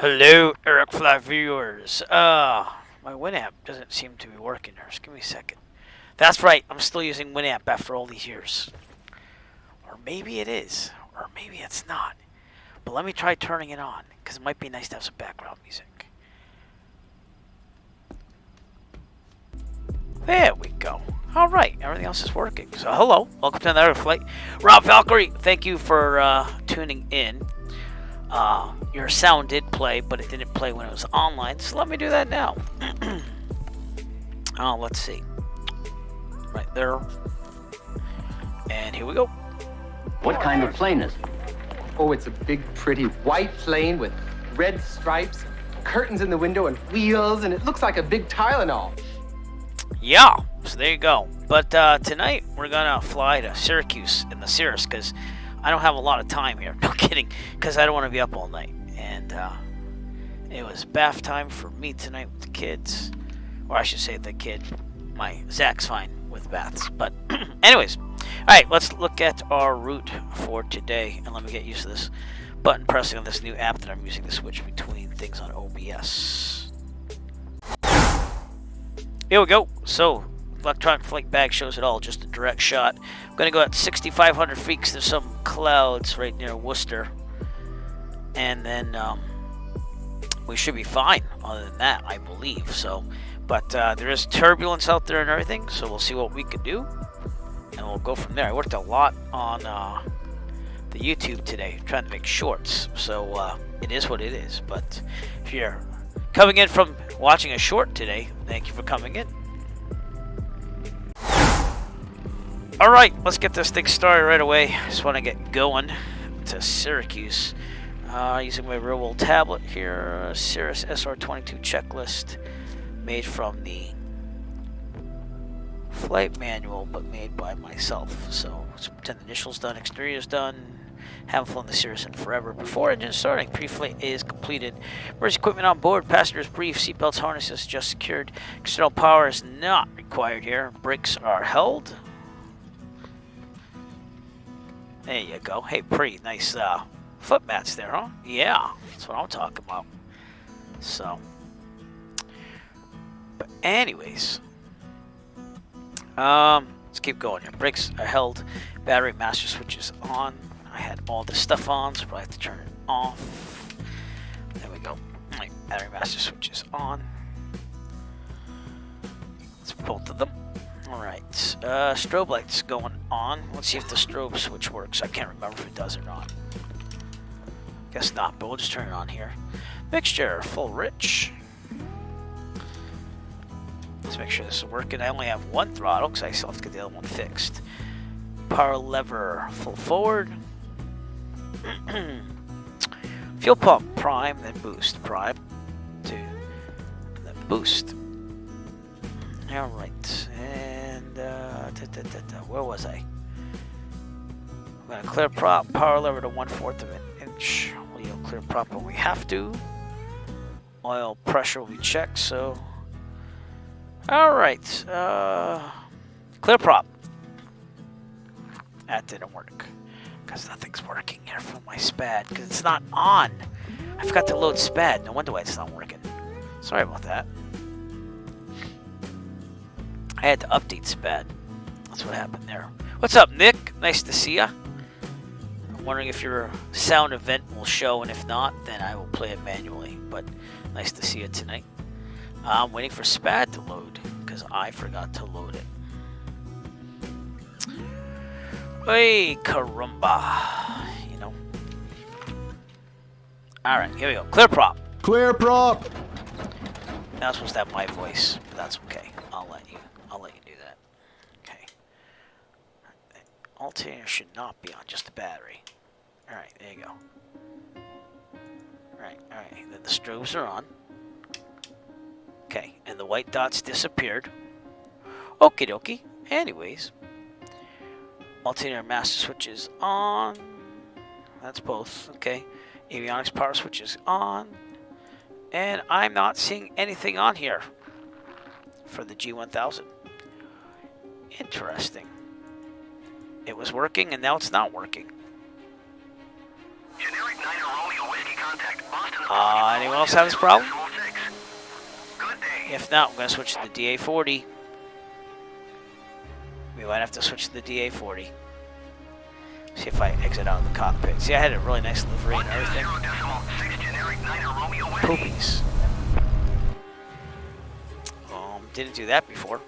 Hello, Eric Fly viewers. My Winamp doesn't seem to be working here. Just give me a second. That's right, I'm still using Winamp after all these years. Or maybe it is, or maybe it's not. But let me try turning it on, because it might be nice to have some background music. There we go. Alright, everything else is working. So hello, welcome to another flight. Rob Valkyrie, thank you for tuning in. Your sound did play, but it didn't play when it was online, so let me do that now. Oh, let's see. Right there. And here we go. What kind of plane is it? Oh, it's a big, pretty white plane with red stripes, curtains in the window, and wheels, and it looks like a big Tylenol. Yeah, so there you go. But tonight we're gonna fly to Syracuse in the Cirrus because I don't have a lot of time here. No kidding, because I don't want to be up all night. And it was bath time for me tonight with the kids, or I should say the kid. My Zach's fine with baths, but anyways. All right, let's look at our route for today, and let me get used to this button pressing on this new app that I'm using to switch between things on OBS. Here we go. So, electronic flight bag shows it all, just a direct shot. I'm going to go at 6,500 feet because there's some clouds right near Worcester. And then we should be fine other than that, I believe. So, but there is turbulence out there and everything, so we'll see what we can do. And we'll go from there. I worked a lot on the YouTube today, trying to make shorts. So it is what it is. But if you're coming in from watching a short today, thank you for coming in. Alright, let's get this thing started right away. Just want to get going to Syracuse. Using my real world tablet here, Cirrus SR22 checklist made from the flight manual, but made by myself. So let's pretend the initials done, exterior's done. Haven't flown the Cirrus in forever. Before engine starting, pre-flight is completed. Emergency equipment on board, passengers brief, seatbelts, harnesses just secured. External power is not required here. Brakes are held. There you go. Hey, pretty nice foot mats there, huh? Yeah, that's what I'm talking about. So, but anyways, let's keep going here. Brakes are held. Battery master switch is on. I had all this stuff on, so probably have to turn it off. There we go. Right, battery master switch is on. It's both of them. Alright, strobe lights going on. Let's see if the strobe switch works. I can't remember if it does or not. Guess not, but we'll just turn it on here. Mixture, full rich. Let's make sure this is working. I only have one throttle because I still have to get the other one fixed. Power lever, full forward. Fuel pump, prime, then boost. Prime, 2, then boost. Alright, and where was I? I'm going to clear prop, power lever to 1/4 of an inch. We'll clear prop when we have to. Oil pressure will be checked, so. Alright, clear prop. That didn't work, because nothing's working here for my SPAD, because it's not on. I forgot to load SPAD, no wonder why it's not working. Sorry about that. I had to update SPAD. That's what happened there. What's up, Nick? Nice to see ya. I'm wondering if your sound event will show, and if not, then I will play it manually. But nice to see you tonight. I'm waiting for SPAD to load, because I forgot to load it. Hey, caramba. You know. Alright, here we go. Clear prop. Clear prop. Not supposed to have my voice, but that's okay. I'll let you do that. Okay. Alternator should not be on, just the battery. Alright, there you go. Alright. Then the strobes are on. Okay, and the white dots disappeared. Okie dokie. Anyways. Alternator master switch is on. That's both. Okay. Avionics power switch is on. And I'm not seeing anything on here for the G1000. Interesting. It was working and now it's not working. Generic 9 Romeo Whiskey Anyone else have this problem? If not, I'm going to switch to the DA40. We might have to switch to the DA40. See if I exit out of the cockpit. See, I had a really nice livery and everything. Poopies. Didn't do that before.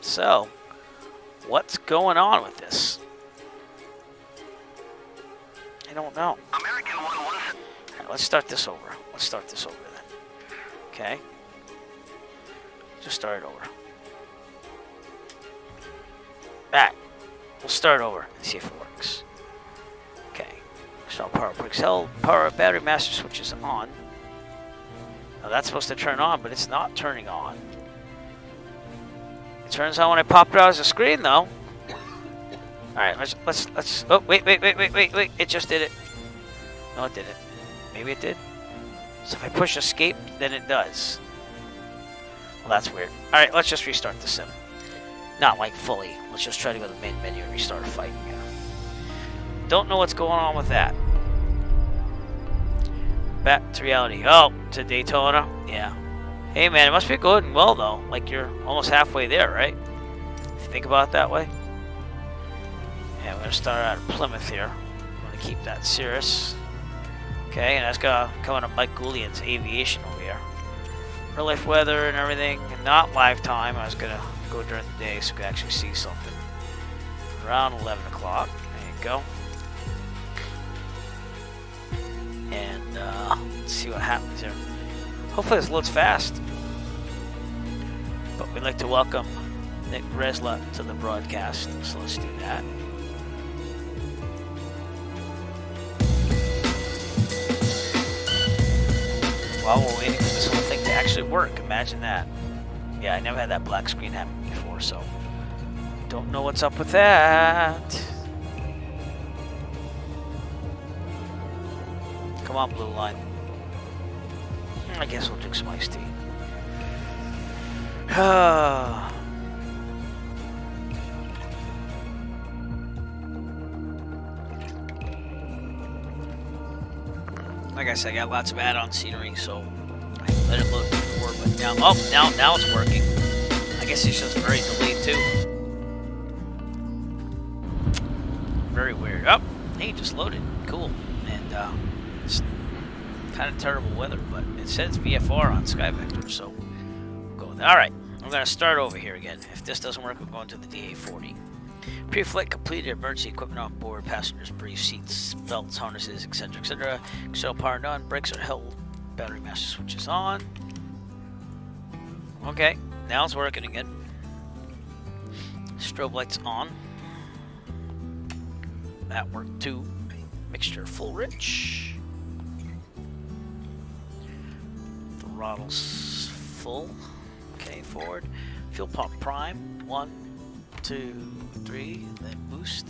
So, what's going on with this? I don't know. Alright, let's start this over. Let's start this over then. Okay. Just start it over. Alright. We'll start over and see if it works. Okay. So power bricks held. Power battery master switch is on. Now that's supposed to turn on, but it's not turning on. It turns on when I pop it out as a screen, though. Alright, let's. Oh, wait. It just did it. No, it didn't. Maybe it did. So if I push escape, then it does. Well, that's weird. Alright, let's just restart the sim. Not like fully. Let's just try to go to the main menu and restart a fight. Yeah. Don't know what's going on with that. Back to reality. Oh, to Daytona? Yeah. Hey man, it must be going well though. Like you're almost halfway there, right? If you think about it that way. Yeah, we're gonna start out of Plymouth here. I'm gonna keep that Cirrus. Okay, and that's gonna come on to Mike Goulian's aviation over here. Real life weather and everything, and not live time. I was gonna go during the day so we could actually see something. Around 11 o'clock. There you go. And let's see what happens here. Hopefully this loads fast. But we'd like to welcome Nick Resla to the broadcast, so let's do that. While we're waiting for this whole thing to actually work, imagine that. Yeah, I never had that black screen happen before, so don't know what's up with that. Come on, blue line. I guess we'll drink some iced tea. Like I said, I got lots of add-on scenery, so I let it load before, but now it's working. I guess it's just very delayed too. Very weird. Oh, he just loaded. Cool. And it's kind of terrible weather, but it says VFR on SkyVector, so we'll go with that. Alright, I'm going to start over here again. If this doesn't work, we're going to the DA40. Pre-flight completed, emergency equipment on board, passengers briefed, seats, belts, harnesses, etc., etc. External power on, brakes are held, battery master switch is on. Okay, now it's working again. Strobe lights on. That worked too. Mixture full rich. Throttle's full. Okay, forward. Fuel pump prime. 1, 2, 3. Then boost.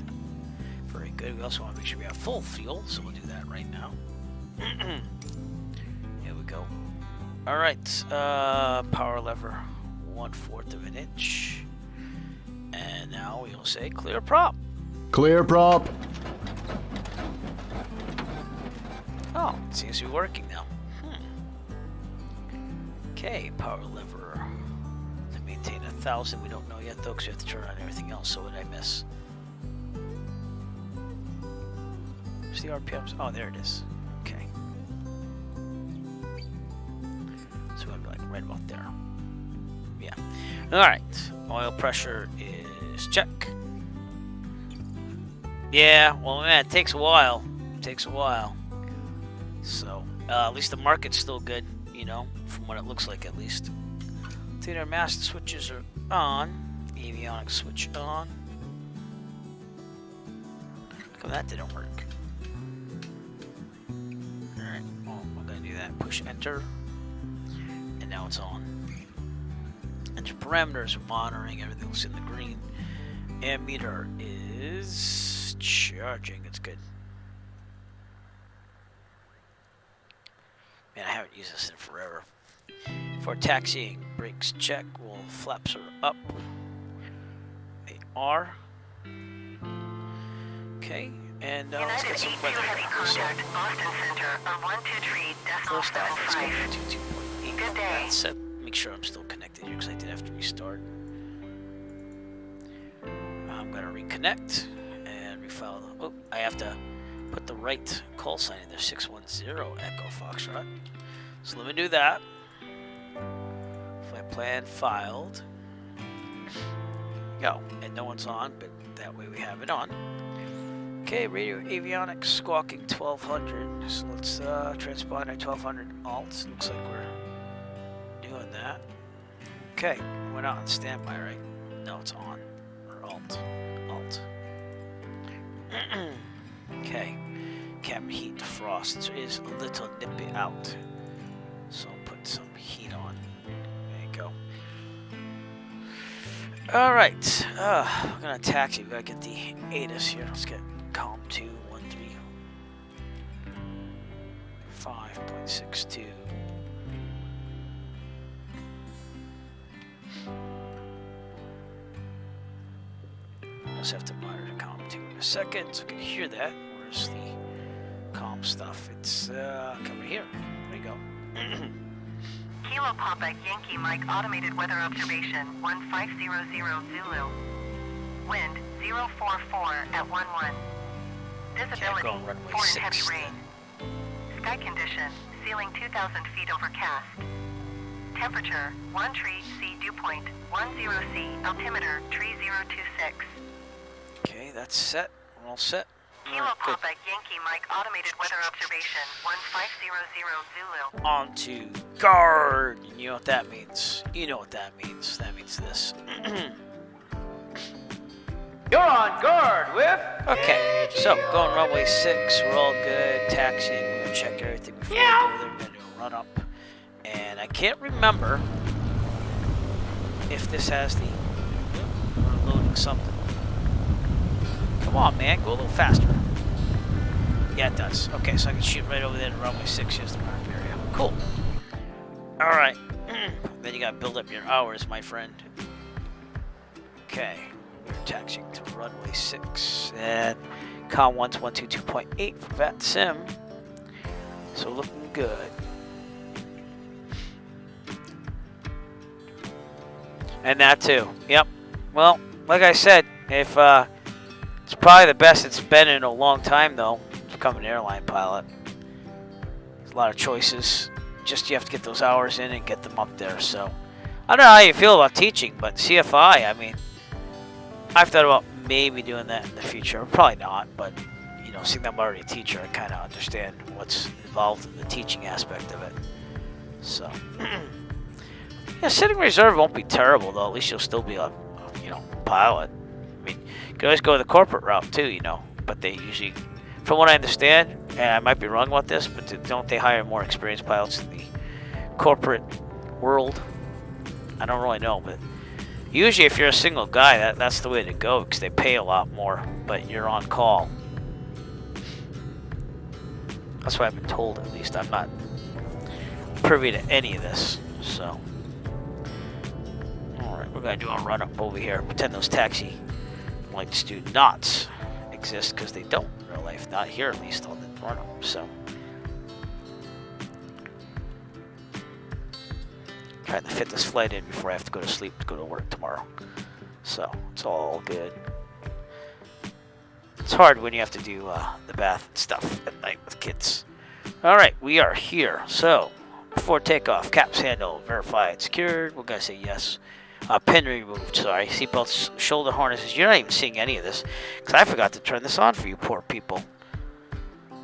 Very good. We also want to make sure we have full fuel, so we'll do that right now. Here we go. All right. Power lever 1/4 of an inch. And now we'll say clear prop. Clear prop. Oh, it seems to be working now. Okay, power lever to maintain 1,000. We don't know yet though, because we have to turn on everything else. So what did I miss? Where's the RPMs? Oh, there it is. Okay. So we're gonna be like right about there. Yeah. All right. Oil pressure is check. Yeah. Well, man, it takes a while. It takes a while. So at least the market's still good, you know, from what it looks like at least. Theater master switches are on. Avionics switch on. How come that didn't work? Alright, well, we're gonna do that. Push enter. And now it's on. Enter parameters, monitoring, everything's in the green. Ammeter is charging, it's good. Man, I haven't used this in forever. For taxiing, brakes check. Well, flaps are up. They are. Okay. And let's get some weather. Heavy contact, Boston Center, on 123 decimal First off, let's go 75. to 2.8. Good day. That's it. Make sure I'm still connected here because I did have to restart. I'm going to reconnect and refile. Oh, I have to put the right call sign in there, 610 Echo Foxtrot. So let me do that. Flight plan filed. Go. And no one's on, but that way we have it on. Okay, radio avionics squawking 1200. So let's transponder 1200 alt. Looks like we're doing that. Okay, we're not on standby, right? No, it's on. Or alt. Alt. Okay. Cabin heat defrost. It is a little nippy out. So I'll put some heat on. There you go. Alright. We're gonna taxi. We gotta get the ATIS here. Let's get COM 213. 5.62. Just have to monitor COM 2 in a second so I can hear that. Where's the COM stuff? It's coming here. There you go. Kilo Papa Yankee Mike automated weather observation 1500 Zulu. Wind 044 at 11. Visibility go on runway 4 and heavy 6 rain. Sky condition ceiling 2,000 feet overcast. Temperature 1 tree C dew point 10 C altimeter 3026. Okay, that's set. We're all set. Kilo Alright, good. Papa Yankee Mike automated weather observation 1500 Zulu. On to guard. You know what that means. You know what that means. That means this. You're on guard, Whip. Okay, so going runway 6. We're all good. Taxiing. We're going to check everything before we go there. We're going to do a run up. And I can't remember if this has the... We're loading something. Come on, man. Go a little faster. Yeah, it does. Okay, so I can shoot right over there to runway 6. Here's the mark area. Cool. Alright. Then you got to build up your hours, my friend. Okay. We're taxiing to runway 6. And COM 1122.8 for VAT Sim. So looking good. And that too. Yep. Well, like I said, if it's probably the best it's been in a long time, though, to become an airline pilot. There's a lot of choices. Just you have to get those hours in and get them up there. So I don't know how you feel about teaching, but CFI, I mean, I've thought about maybe doing that in the future. Probably not, but you know, seeing that I'm already a teacher, I kind of understand what's involved in the teaching aspect of it. So. Yeah, sitting reserve won't be terrible, though. At least you'll still be a pilot. I mean, you can always go the corporate route, too, you know. But they usually, from what I understand, and I might be wrong about this, but don't they hire more experienced pilots in the corporate world? I don't really know, but usually if you're a single guy, that's the way to go, because they pay a lot more, but you're on call. That's what I've been told, at least. I'm not privy to any of this, so... We're going to do a run up over here. Pretend those taxi lights do not exist, because they don't in real life. Not here, at least, on the run up. So, trying to fit this flight in before I have to go to sleep to go to work tomorrow. So, it's all good. It's hard when you have to do the bath and stuff at night with kids. Alright, we are here. So, before takeoff, caps handle verified, secured. We're going to say yes. Pin removed, sorry. Seatbelts, shoulder harnesses. You're not even seeing any of this, because I forgot to turn this on for you poor people.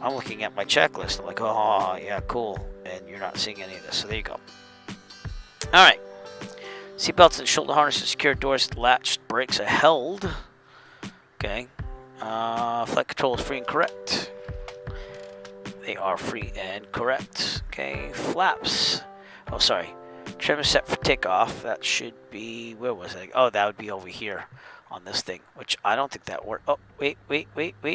I'm looking at my checklist. I'm like, oh, yeah, cool. And you're not seeing any of this, so there you go. Alright. Seatbelts and shoulder harnesses secured. Doors latched. Brakes are held. Okay. Flight control is free and correct. They are free and correct. Okay. Flaps. Oh, sorry. Trim is set for takeoff. That should be... Where was it? Oh, that would be over here on this thing, which I don't think that worked. Oh, wait. It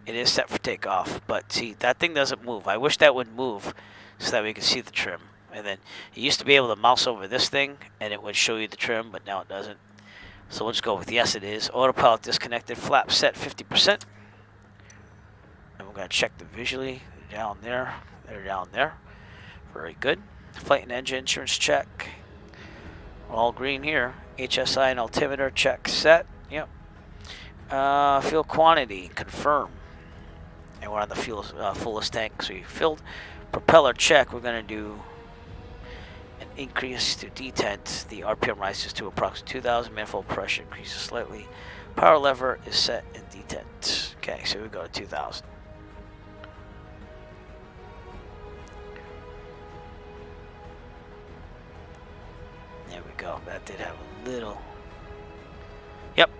is set for takeoff, but see, that thing doesn't move. I wish that would move so that we could see the trim. And then you used to be able to mouse over this thing, and it would show you the trim, but now it doesn't. So we'll just go with yes, it is. Autopilot disconnected. Flap set 50%. going to check them visually. They're down there. They're down there. Very good. Flight and engine insurance check. All green here. HSI and altimeter check set. Yep. Fuel quantity confirm. And we're on the fuel fullest tank, so we filled. Propeller check. We're going to do an increase to detent. The RPM rises to approximately 2,000. Manifold pressure increases slightly. Power lever is set in detent. Okay, so we go to 2,000. There we go. That did have a little. Yep.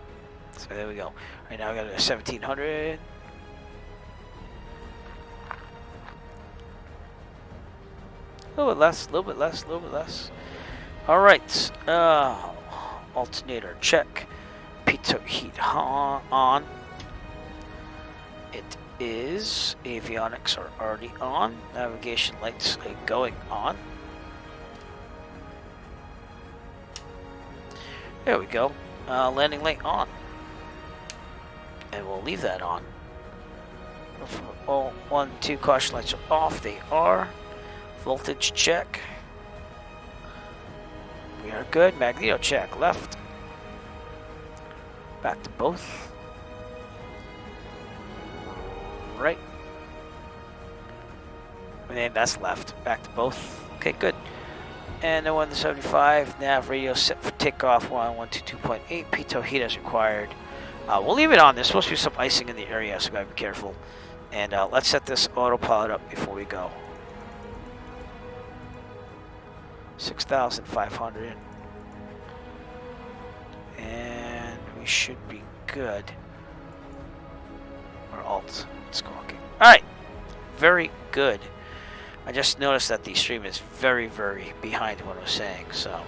So there we go. Right now we got a 1,700. A little bit less, a little bit less, a little bit less. All right. Alternator check. Pitot heat on. It is. Avionics are already on. Navigation lights are going on. There we go. Landing light on. And we'll leave that on. Oh, 1, 2 caution lights are off. They are. Voltage check. We are good. Magneto check. Left. Back to both. Right. And that's left. Back to both. Okay, good. And then 175. Nav radio set for takeoff. 122.8. Pitot heat as required. We'll leave it on. There's supposed to be some icing in the area, so gotta be careful. And let's set this autopilot up before we go. 6,500. And we should be good. Or alt. Squawking. Alright. Very good. I just noticed that the stream is very, very behind what I was saying, so.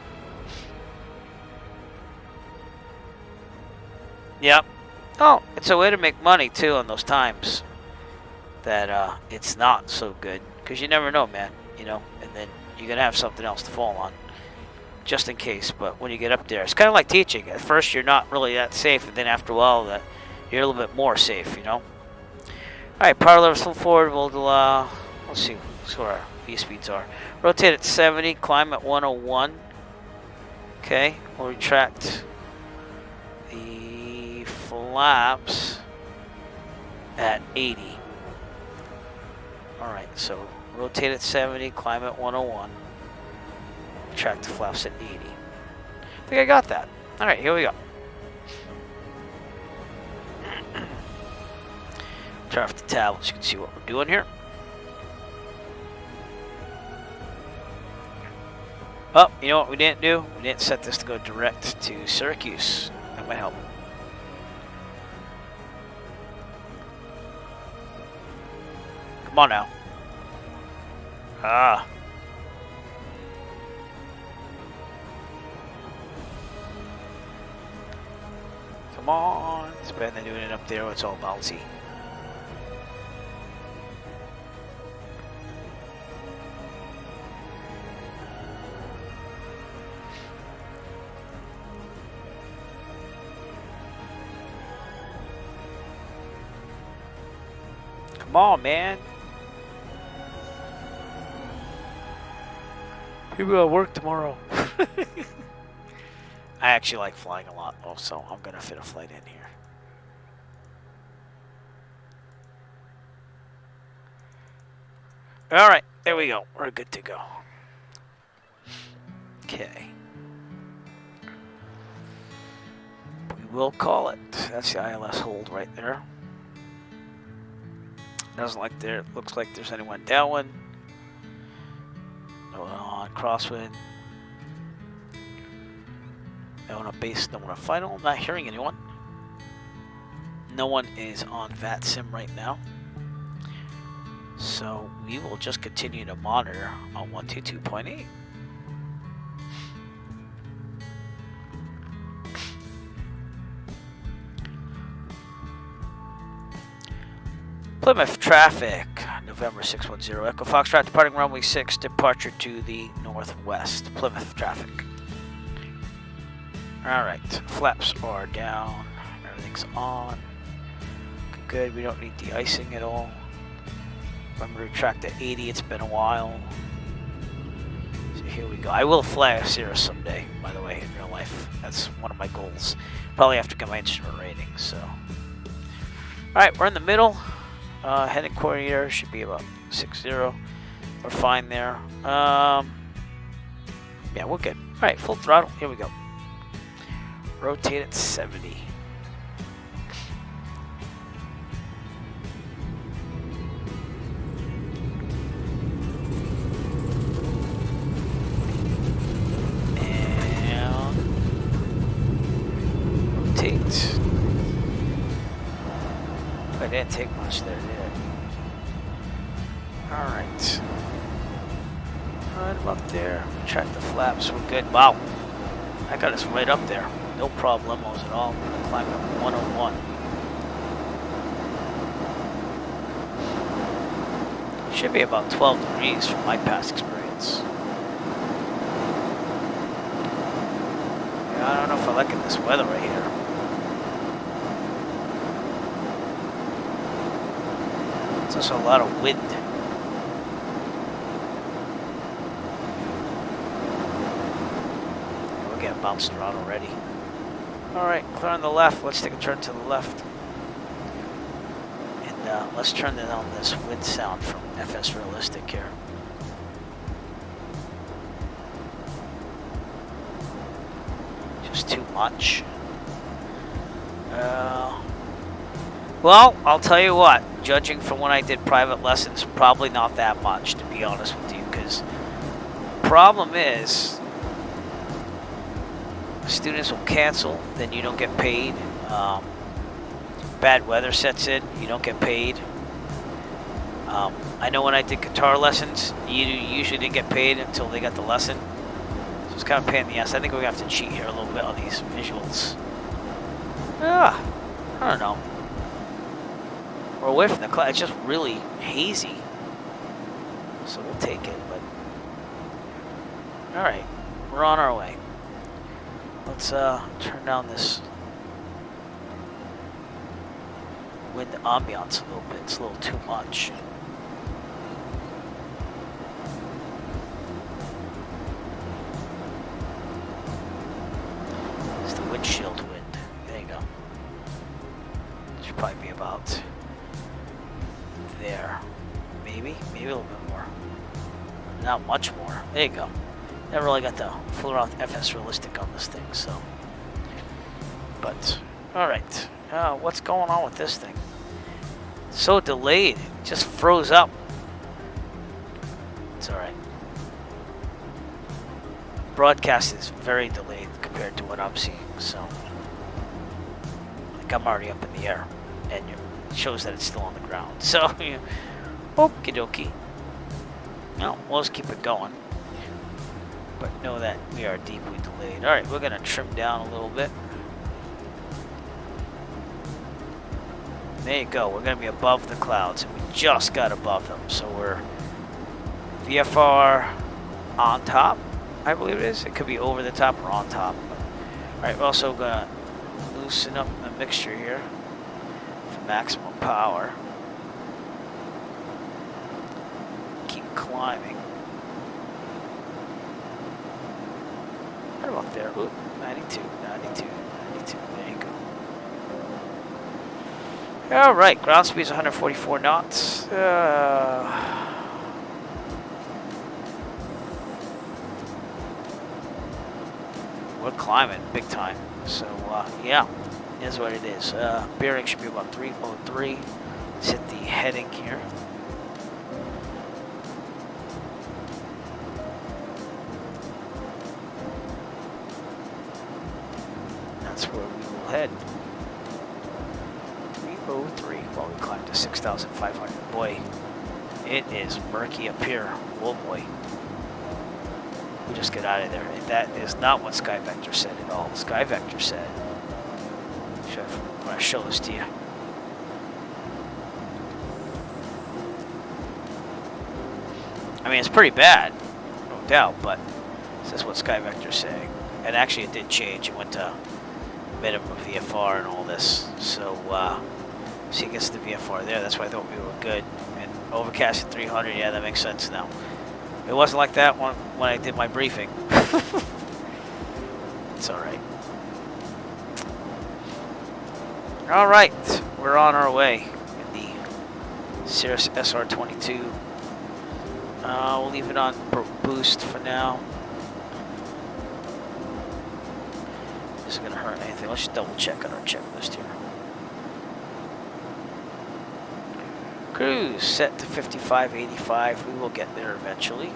Yep. Oh, it's a way to make money too on those times that it's not so good. Because you never know, man. You know, and then you're going to have something else to fall on. Just in case. But when you get up there, it's kind of like teaching. At first, you're not really that safe. And then after a while, you're a little bit more safe, you know. Alright, power levers full forward. We'll let's see what our V speeds are. Rotate at 70. Climb at 101. Okay. We'll retract the flaps at 80. Alright, so rotate at 70, climb at 101. Retract the flaps at 80. I think I got that. Alright, here we go. Turn off the tab so you can see what we're doing here. Oh, you know what we didn't do? We didn't set this to go direct to Syracuse. That might help. Come on now. Ah. Come on. It's better than doing it up there where it's all bouncy. Come on, man. People gotta work tomorrow. I actually like flying a lot, though, so I'm gonna fit a flight in here. Alright, there we go. We're good to go. Okay. We will call it. That's the ILS hold right there. Doesn't like there. Looks like there's anyone downwind. No one on crosswind. No one on base. No one on final. I'm not hearing anyone. No one is on VATSIM right now. So we will just continue to monitor on 122.8. Plymouth traffic, November 610, Echo Foxtrot departing runway 6, departure to the northwest. Plymouth traffic. Alright, flaps are down, everything's on. Good, we don't need de-icing at all. I'm going to retract to 80. It's been a while. So here we go. I will fly a Cirrus someday, by the way, in real life. That's one of my goals. Probably have to get my instrument rating, so. Alright, we're in the middle. Heading coordinator should be about 60. We're fine there. Yeah, we're good. Alright, full throttle. Here we go. Rotate at 70. And rotate. I didn't take much there, did it? Alright. Right about there. Check the flaps. We're good. Wow. I got us right up there. No problemos at all. We're going to climb up 101. Should be about 12 degrees from my past experience. Yeah, I don't know if I like this weather right here. It's also a lot of wind. We're getting bounced around already. Alright, clear on the left. Let's take a turn to the left. And let's turn down this wind sound from FS Realistic here. Just too much. Well, I'll tell you what. Judging from when I did private lessons, probably not that much, to be honest with you, because the problem is students will cancel, then you don't get paid. Bad weather sets in, you don't get paid. I know when I did guitar lessons, you usually didn't get paid until they got the lesson. So it's kind of a pain in the ass. I think we're going to have to cheat here a little bit on these visuals. I don't know. We're away from the cloud. It's just really hazy. So we'll take it, but... Alright. We're on our way. Let's turn down this wind ambiance a little bit. It's a little too much. It's the windshield wind. There you go. Should probably be about there. Maybe a little bit more. Not much more. There you go. Never really got to fool around with FS Realistic on this thing, so. But, alright. What's going on with this thing? So delayed. It just froze up. It's alright. Broadcast is very delayed compared to what I'm seeing, so. Like I'm already up in the air. And it shows that it's still on the ground. So, okie dokie. No, we'll just keep it going. But know that we are deeply delayed. Alright, we're going to trim down a little bit. There you go. We're going to be above the clouds. And we just got above them. So we're VFR on top, I believe it is. It could be over the top or on top. Alright, we're also going to loosen up the mixture here for maximum power. Keep climbing. Right about there. Oop, 92, 92, 92. There you go. Alright, ground speed is 144 knots. We're climbing big time. So, yeah, is what it is. Bearing should be about 303. Let's hit the heading here. That's where we will head. 303 while we climb to 6,500. Boy, it is murky up here. Oh boy. We just get out of there. And that is not what Sky Vector said at all. Sky Vector said, I'm going to show this to you. I mean, it's pretty bad, no doubt, but this is what Sky Vector's saying. And actually it did change. It went to minimum VFR and all this. So, see, it gets the VFR there. That's why I thought we were good. And Overcast at 300. Yeah, that makes sense now. It wasn't like that when I did my briefing. It's all right. All right, we're on our way in the Cirrus SR22. We'll leave it on boost for now. This isn't gonna hurt anything. Let's just double check on our checklist here. Cruise set to 5585. We will get there eventually.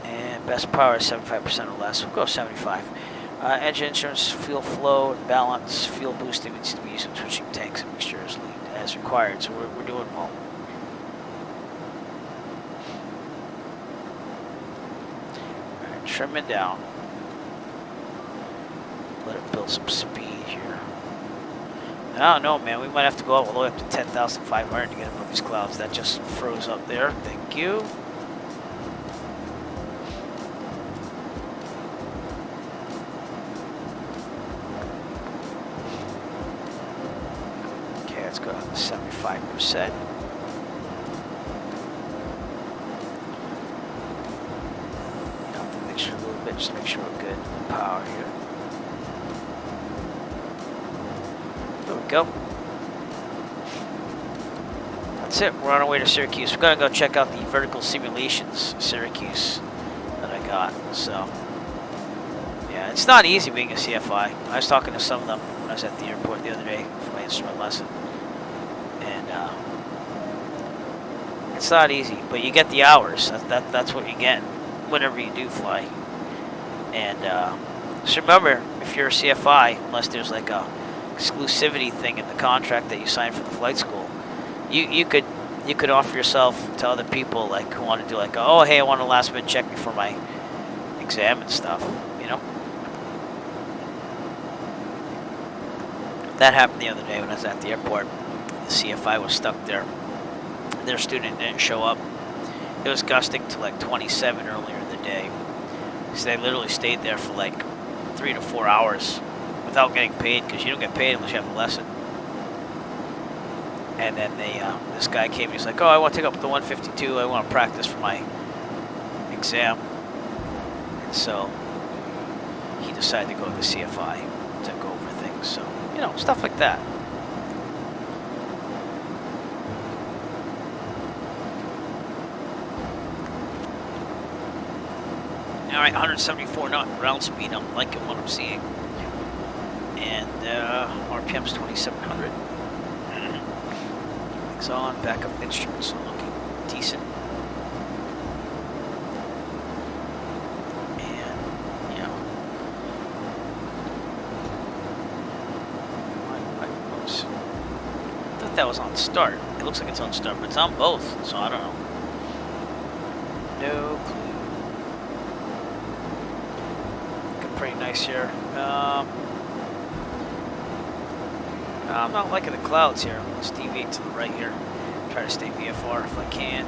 And best power is 75% or less. We'll go 75. Engine insurance, fuel flow, and balance, fuel boosting needs to be used in switching tanks and mixtures as required. So we're doing well. All right, trim it down. Let it build some speed here. I don't know, man. We might have to go all the way up to 10,500 to get above these clouds. That just froze up there. Thank you. Okay, let's go down to 75%. Down the mixture a little bit just to make sure we're good. Power here. There we go. That's it. We're on our way to Syracuse. We're going to go check out the vertical simulations Syracuse that I got. So, yeah, it's not easy being a CFI. I was talking to some of them when I was at the airport the other day for my instrument lesson. And it's not easy, but you get the hours. That's what you get whenever you do fly. And just remember, if you're a CFI, unless there's like a exclusivity thing in the contract that you signed for the flight school, you could offer yourself to other people like who want to do like, oh hey, I want a last minute check before my exam and stuff, you know. That happened the other day when I was at the airport. The CFI was stuck there. Their student didn't show up. It was gusting to like 27 earlier in the day, so they literally stayed there for like 3 to 4 hours without getting paid, because you don't get paid unless you have a lesson. And then this guy came, he's like, oh, I want to take up the 152, I want to practice for my exam. And so he decided to go to the CFI to go over things. So, you know, stuff like that. All right, 174 knot ground speed. I'm liking what I'm seeing. And RPM's 2,700. Everything's on. Backup instruments are looking decent. And, you know, oops. I thought that was on start. It looks like it's on start, but it's on both, so I don't know. No clue. Looking pretty nice here. I'm not liking the clouds here. Let's deviate to the right here. Try to stay VFR if I can.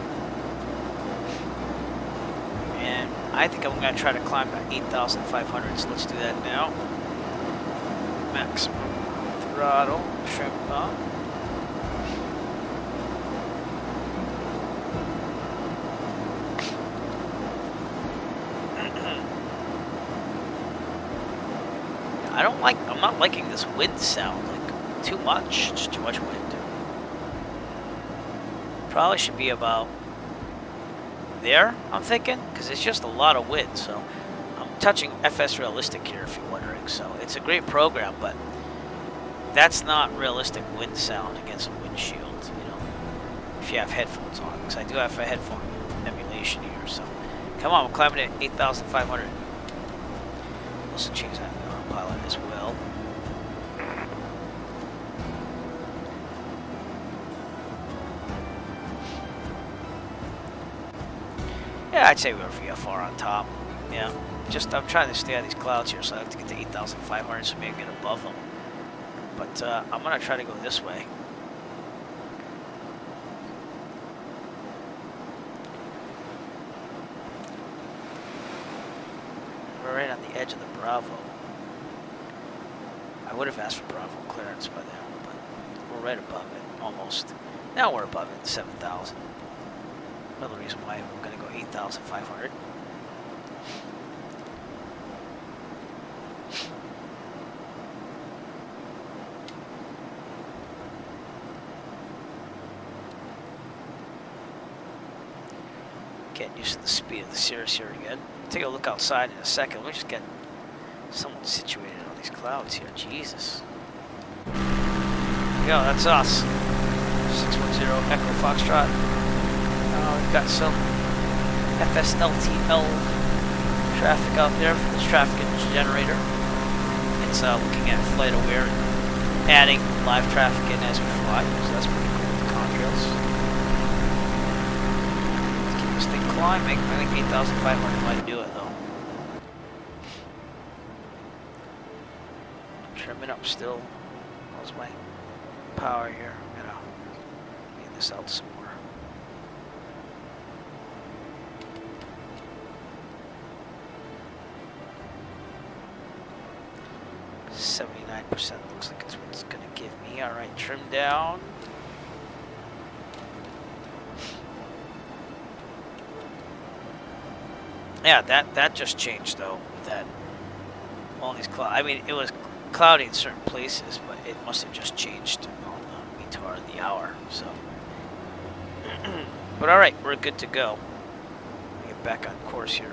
And I think I'm going to try to climb to 8,500, so let's do that now. Maximum throttle, trim up. I'm not liking this wind sound. Too much. It's too much wind. Probably should be about there, I'm thinking, because it's just a lot of wind. So I'm touching FS Realistic here, if you're wondering. So it's a great program, but that's not realistic wind sound against a windshield, you know, if you have headphones on. Because I do have a headphone emulation here. So come on, we're climbing at 8,500. Also change that pilot as well. Yeah, I'd say we're VFR on top. Yeah, just I'm trying to stay out of these clouds here, so I have to get to 8,500, so maybe get above them. But I'm gonna try to go this way. We're right on the edge of the Bravo. I would have asked for Bravo clearance by then, but we're right above it, almost. Now we're above it, 7,000. Another reason why we're going to go 8,500. Getting used to the speed of the Cirrus here again. Take a look outside in a second. Let me just get someone situated on these clouds here. Jesus. There we go, that's us. 610 Echo Foxtrot. We've got some FSLTL traffic out there for this traffic generator. It's looking at flight aware and adding live traffic in as we fly, so that's pretty cool with the contrails. Let's keep this thing climbing. I think 8,500 might do it though. Trimming up still. How's my power here? I'm gonna leave this out some more. 79% looks like it's what it's gonna give me. All right, trim down. Yeah, that just changed though. With that, all these clouds. I mean, it was cloudy in certain places, but it must have just changed on the METAR of the hour. So, but all right, we're good to go. Get back on course here.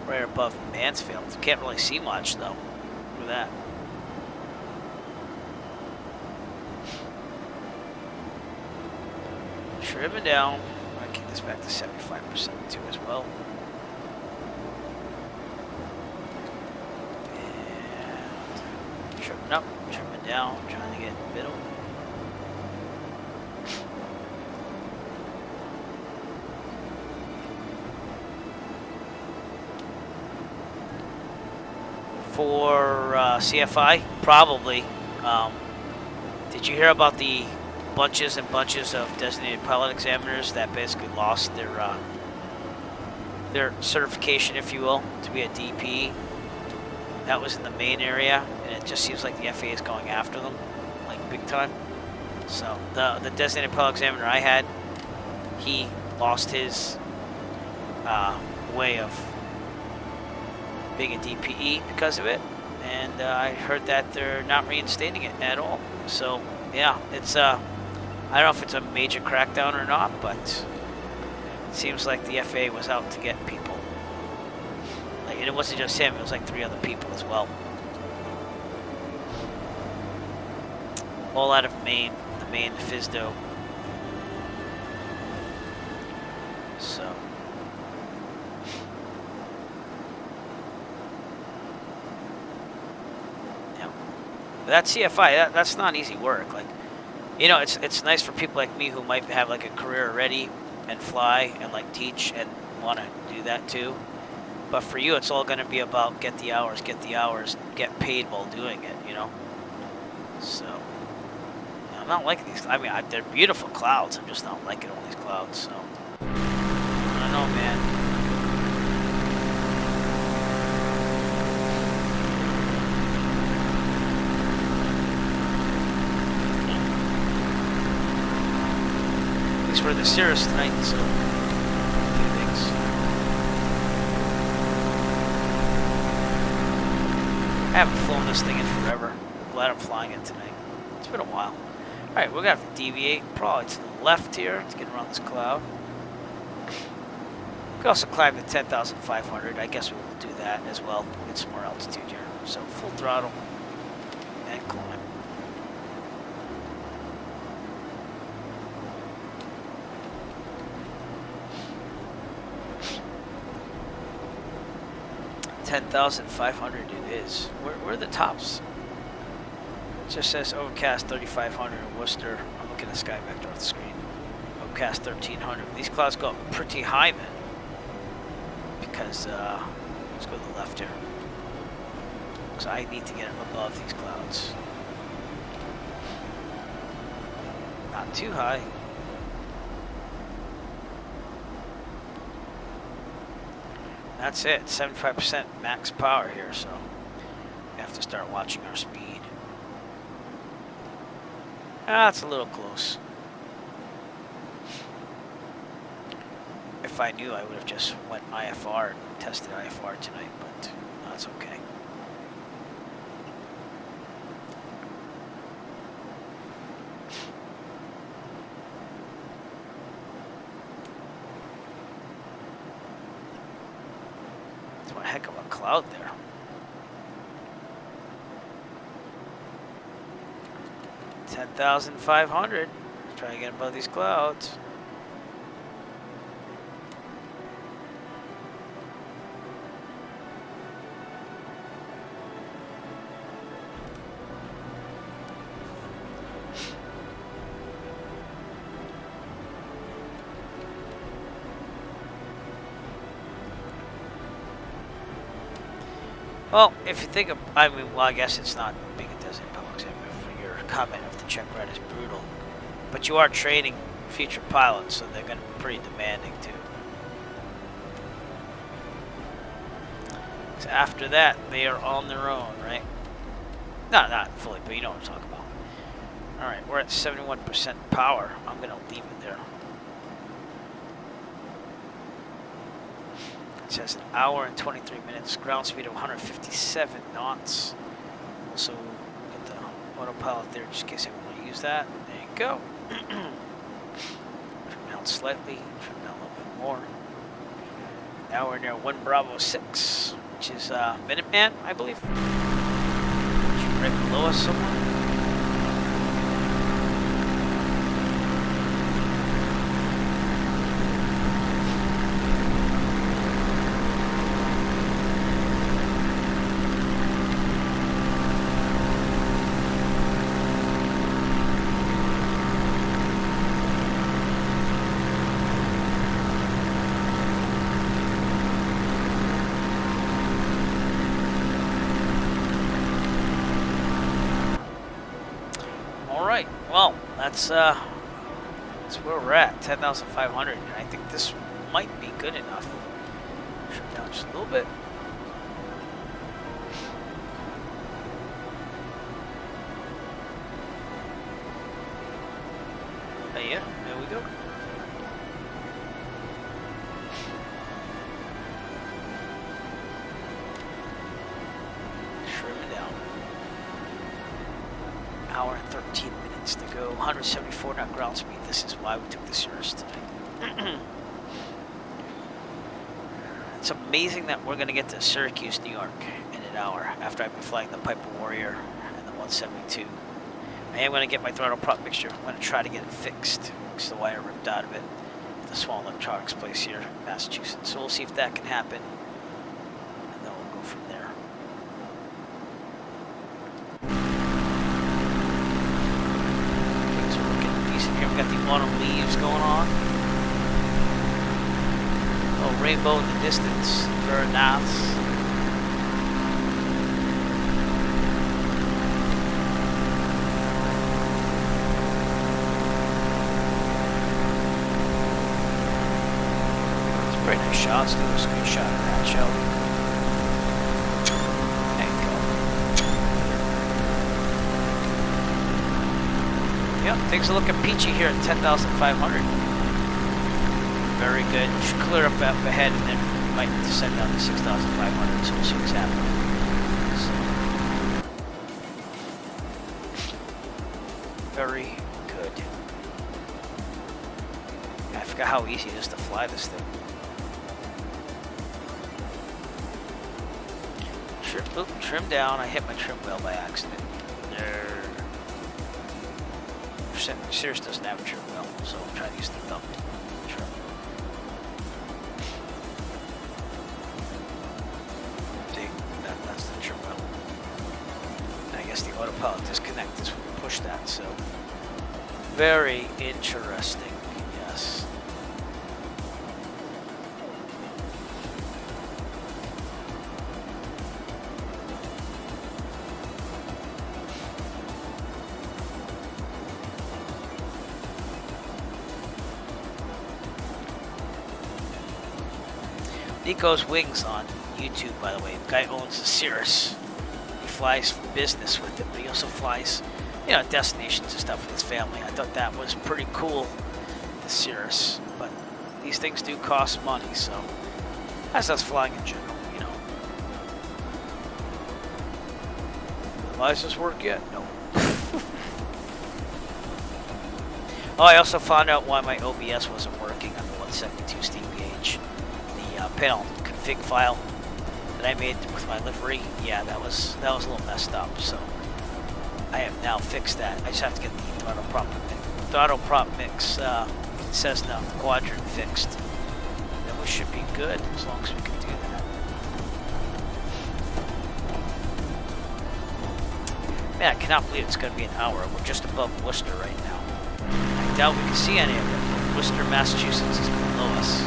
Right above Mansfield. Can't really see much though. Look at that. Trimming down. I'm gonna kick this back to 75% too as well. And trimming up, trimming down, trying to get in the middle. For CFI, probably. Did you hear about the bunches and bunches of designated pilot examiners that basically lost their certification, if you will, to be a DP? That was in the main area, and it just seems like the FAA is going after them, like big time. So the designated pilot examiner I had, he lost his way of being a DPE because of it, and I heard that they're not reinstating it at all. So yeah, it's I don't know if it's a major crackdown or not, but it seems like the FAA was out to get people. Like, and it wasn't just him; it was like 3 other people as well. All out of Maine, the Maine FISDO. So. That CFI, that's not easy work. Like, you know, it's nice for people like me who might have like a career already and fly and like teach and want to do that too. But for you, it's all going to be about get the hours, and get paid while doing it, you know? So, I'm not liking these. I mean, they're beautiful clouds. I'm just not liking all these clouds, so. I don't know, man. For the Cirrus tonight, so a few things. I haven't flown this thing in forever. I'm glad I'm flying it tonight. It's been a while. Alright, we're gonna have to deviate probably to the left here to get around this cloud. We could also climb to 10,500. I guess we will do that as well. Get some more altitude here. So full throttle and climb. 10,500 it is. Where are the tops? It just says overcast 3,500 in Worcester. I'm looking at Sky Vector off the screen. Overcast 1,300. These clouds go up pretty high, man. Because, let's go to the left here. So I need to get above these clouds. Not too high. That's it. 75% max power here, so we have to start watching our speed. That's a little close. If I knew, I would have just went IFR and tested IFR tonight, but that's okay. It's one heck of a cloud there. $10,500. Try to get above these clouds. Well, if you think of, I mean, well, I guess it's not big. It doesn't impact for your comment of the check ride is brutal, but you are training future pilots, so they're going to be pretty demanding too. So after that, they are on their own, right? No, not fully, but you know what I'm talking about. All right, we're at 71% power. I'm going to leave it there. It says an hour and 23 minutes, ground speed of 157 knots. Also, get the autopilot there just in case I want to use that. There you go. Trim down slightly, trim down a little bit more. Now we're near 1 Bravo 6, which is Minuteman, I believe. It's right below us somewhere. Well, that's where we're at, 10,500, and I think this might be good enough. Trim down just a little bit. Yeah, there we go. Trim it down. Hour and 13 minutes to go. 174 knot ground speed. This is why we took the Cirrus tonight. It's amazing that we're going to get to Syracuse, New York in an hour after I've been flying the Piper Warrior and the 172. I am going to get my throttle prop mixture. I'm going to try to get it fixed because the wire ripped out of it at the small electronics place here in Massachusetts. So we'll see if that can happen, and then we'll go from there. Things are looking decent here. We got the autumn leaves going on. Oh, rainbow in the distance. Very nice. Pretty nice shot. Let's do a screenshot of that, shall we? There you go. Yep, things are looking peachy here at 10,500. Very good. Should clear up ahead, and then we might descend down to 6,500, so we'll see what's happening. So. Very good. I forgot how easy it is to fly this thing. Trim down. I hit my trim wheel by accident. Cirrus doesn't have a trim wheel, so I'm trying to use the thumb trim. See, that's the trim wheel. And I guess the autopilot disconnect is when we push that, so very interesting, yes. Nico's Wings on YouTube, by the way. The guy owns the Cirrus. He flies for business with it, but he also flies, you know, destinations and stuff with his family. I thought that was pretty cool, the Cirrus. But these things do cost money, so as does flying in general, you know. License work yet? No. Oh, I also found out why my OBS wasn't working on the 172 steam gauge. The panel config file that I made with my livery, yeah, that was a little messed up. So I have now fixed that. I just have to get the throttle prop mix Cessna quadrant fixed. Then we should be good as long as we can do that. Man, I cannot believe it's going to be an hour. We're just above Worcester right now. I doubt we can see any of it, but Worcester, Massachusetts is below us.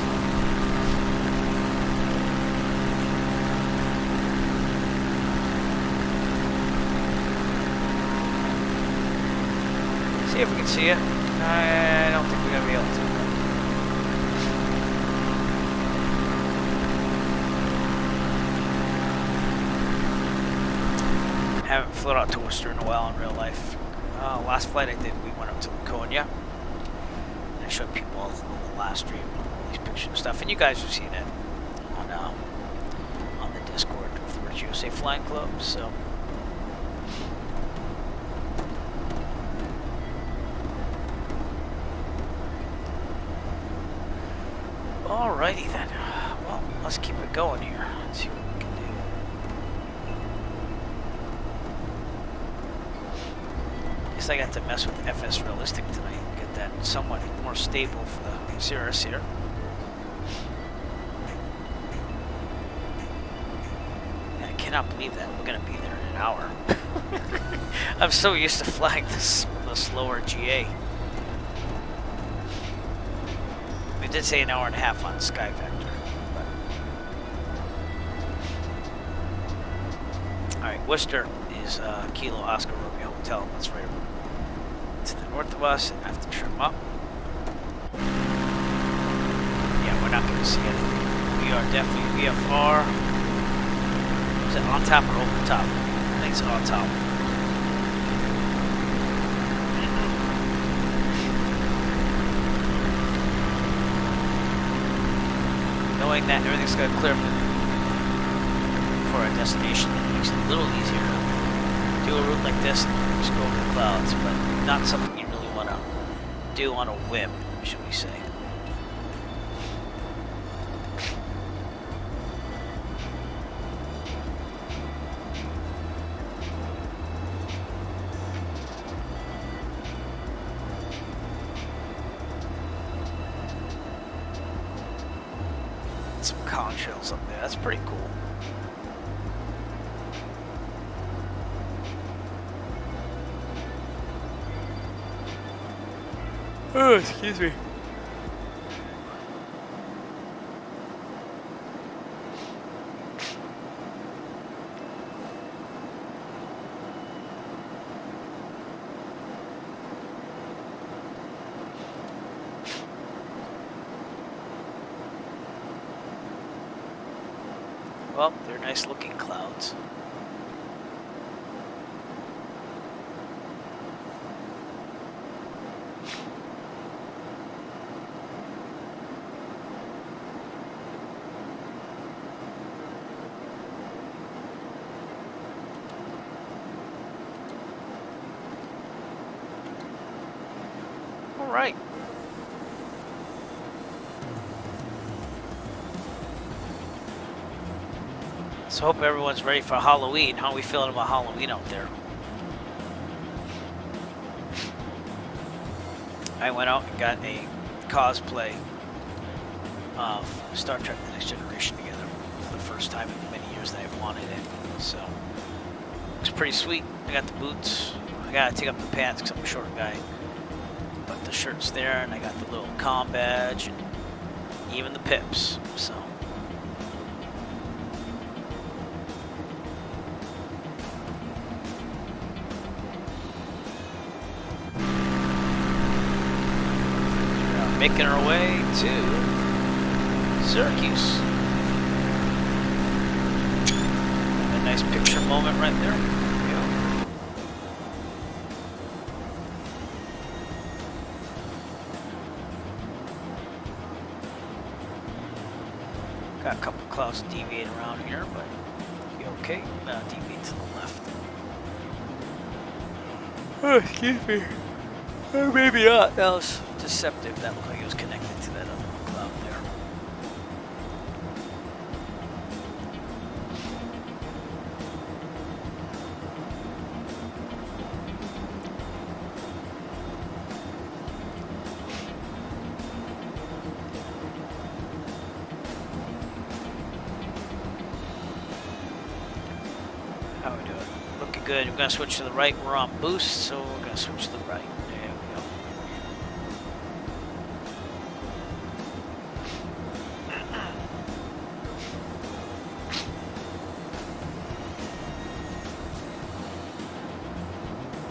See if we can see it. I don't think we're going to be able to. Haven't flown out to Worcester in a while in real life. Last flight I did, we went up to Laconia. And I showed people on the last stream all these pictures and stuff, and you guys have seen it on the Discord with the Rich USA Flying Club. So. Alrighty then. Well, let's keep it going here. Let's see what we can do. Guess I got to mess with FS Realistic tonight and get that somewhat more stable for the Cirrus here. And I cannot believe that we're going to be there in an hour. I'm so used to flying the slower GA. We did say an hour and a half on Sky Vector. Alright, Worcester is Kilo Oscar Romeo Hotel. That's right to the north of us. I have to trim up. Yeah, we're not going to see anything. We are definitely VFR. Is it on top or over top? I think it's on top. Knowing that everything's got to clear for our destination, it makes it a little easier to do a route like this and just go over the clouds, but not something you really want to do on a whim, should we say. Some conch shells up there. That's pretty cool. Oh, excuse me. Well, they're nice looking clouds. All right. So hope everyone's ready for Halloween. How are we feeling about Halloween out there? I went out and got a cosplay of Star Trek The Next Generation together for the first time in many years that I've wanted it. So it's pretty sweet. I got the boots. I gotta take up the pants because I'm a short guy. But the shirt's there, and I got the little comm badge and even the pips. So. Making our way to Syracuse. Nice picture moment right there. Yeah. Got a couple clouds deviate around here, but be okay. Deviate to the left. Oh, excuse me. Or maybe not. That was deceptive. That looked like it was connected to that other cloud there. How we doing? Looking good. We're going to switch to the right. We're on boost, so we're going to switch to the right. There we go.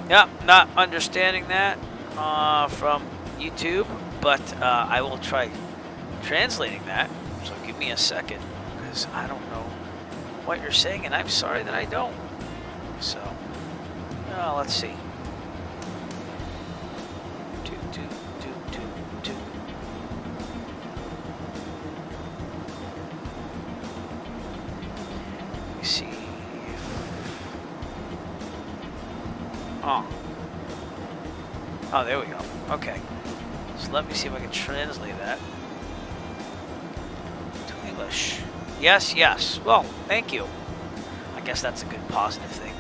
Yeah, not understanding that from YouTube, but I will try translating that. So give me a second, because I don't know what you're saying, and I'm sorry that I don't. So, let's see. Two. Let me see. Oh, there we go. Okay. So let me see if I can translate that to English. Yes, yes. Well, thank you. I guess that's a good positive thing.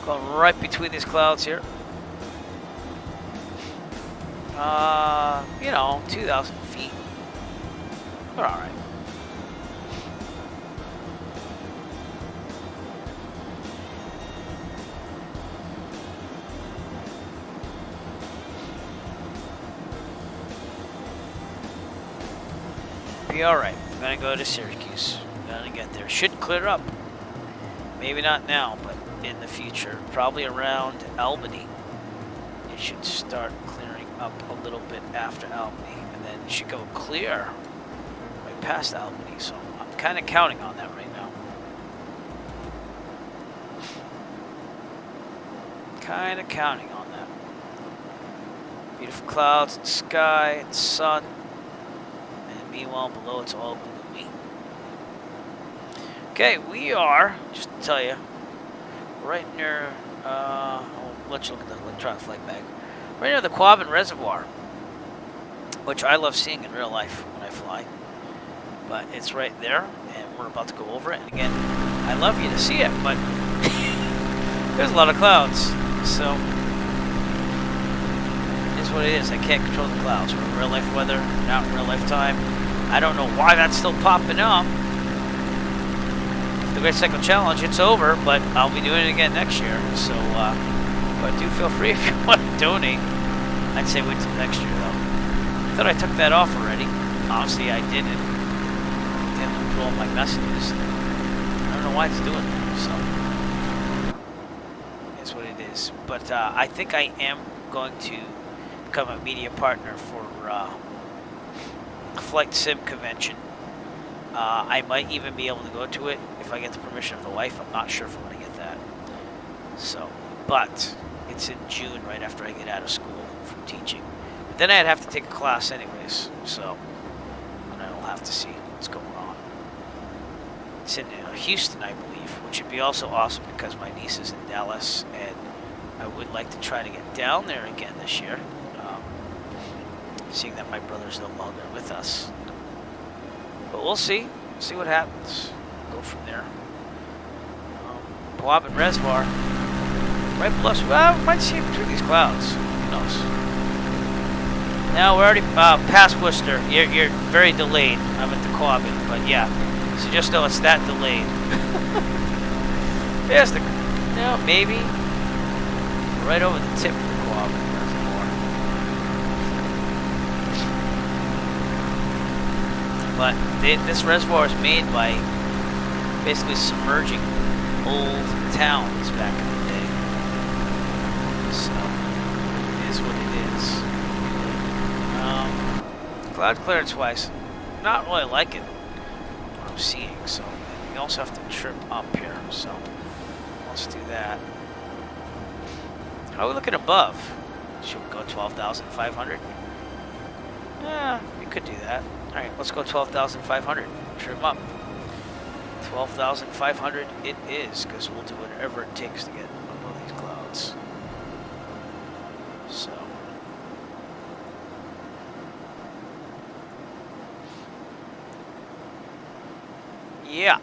Going right between these clouds here. You know, 2,000 feet. We're all right. Be all right. I'm gonna go to Syracuse. I'm gonna get there. Should clear up. Maybe not now, but in the future. Probably around Albany. It should start clearing up a little bit after Albany, and then it should go clear right past Albany. So I'm kind of counting on that right now. Kind of counting on that. Beautiful clouds and sky and sun. Meanwhile, below it's all gloomy. Okay, we are, just to tell you, right near, I'll let you look at the electronic flight bag. Right near the Quabbin Reservoir, which I love seeing in real life when I fly. But it's right there, and we're about to go over it. And again, I love you to see it, but there's a lot of clouds, so it is what it is. I can't control the clouds. We're in real life weather, not in real life time. I don't know why that's still popping up. The Great Cycle Challenge, it's over, but I'll be doing it again next year. So, but do feel free if you want to donate. I'd say wait till next year, though. I thought I took that off already. Obviously, I didn't. I didn't look through all my messages. I don't know why it's doing that, so it's what it is. But I think I am going to become a media partner for Flight Sim Convention. I might even be able to go to it if I get the permission of the wife. I'm not sure if I'm going to get that. So, but it's in June, right after I get out of school from teaching. But then I'd have to take a class anyways, so and I'll have to see what's going on. It's in Houston, I believe, which would be also awesome because my niece is in Dallas, and I would like to try to get down there again this year. Seeing that my brother's no longer with us. But we'll see. See what happens. Go from there. Quabbin Reservoir. Right below us. Well, we might see it between these clouds. Who knows? Now, we're already past Worcester. You're very delayed. I'm at the Quabbin. But yeah. So just know it's that delayed. There's the... No, maybe. Right over the tip of the Quabbin Reservoir. But this reservoir is made by basically submerging old towns back in the day. So, it is what it is. Cloud clearance wise, not really liking I'm seeing. So we also have to trip up here. So let's do that. How are we looking above? Should we go 12,500? Yeah, we could do that. All right, let's go 12,500. Trim up. 12,500 it is, because we'll do whatever it takes to get above these clouds. So. Yeah.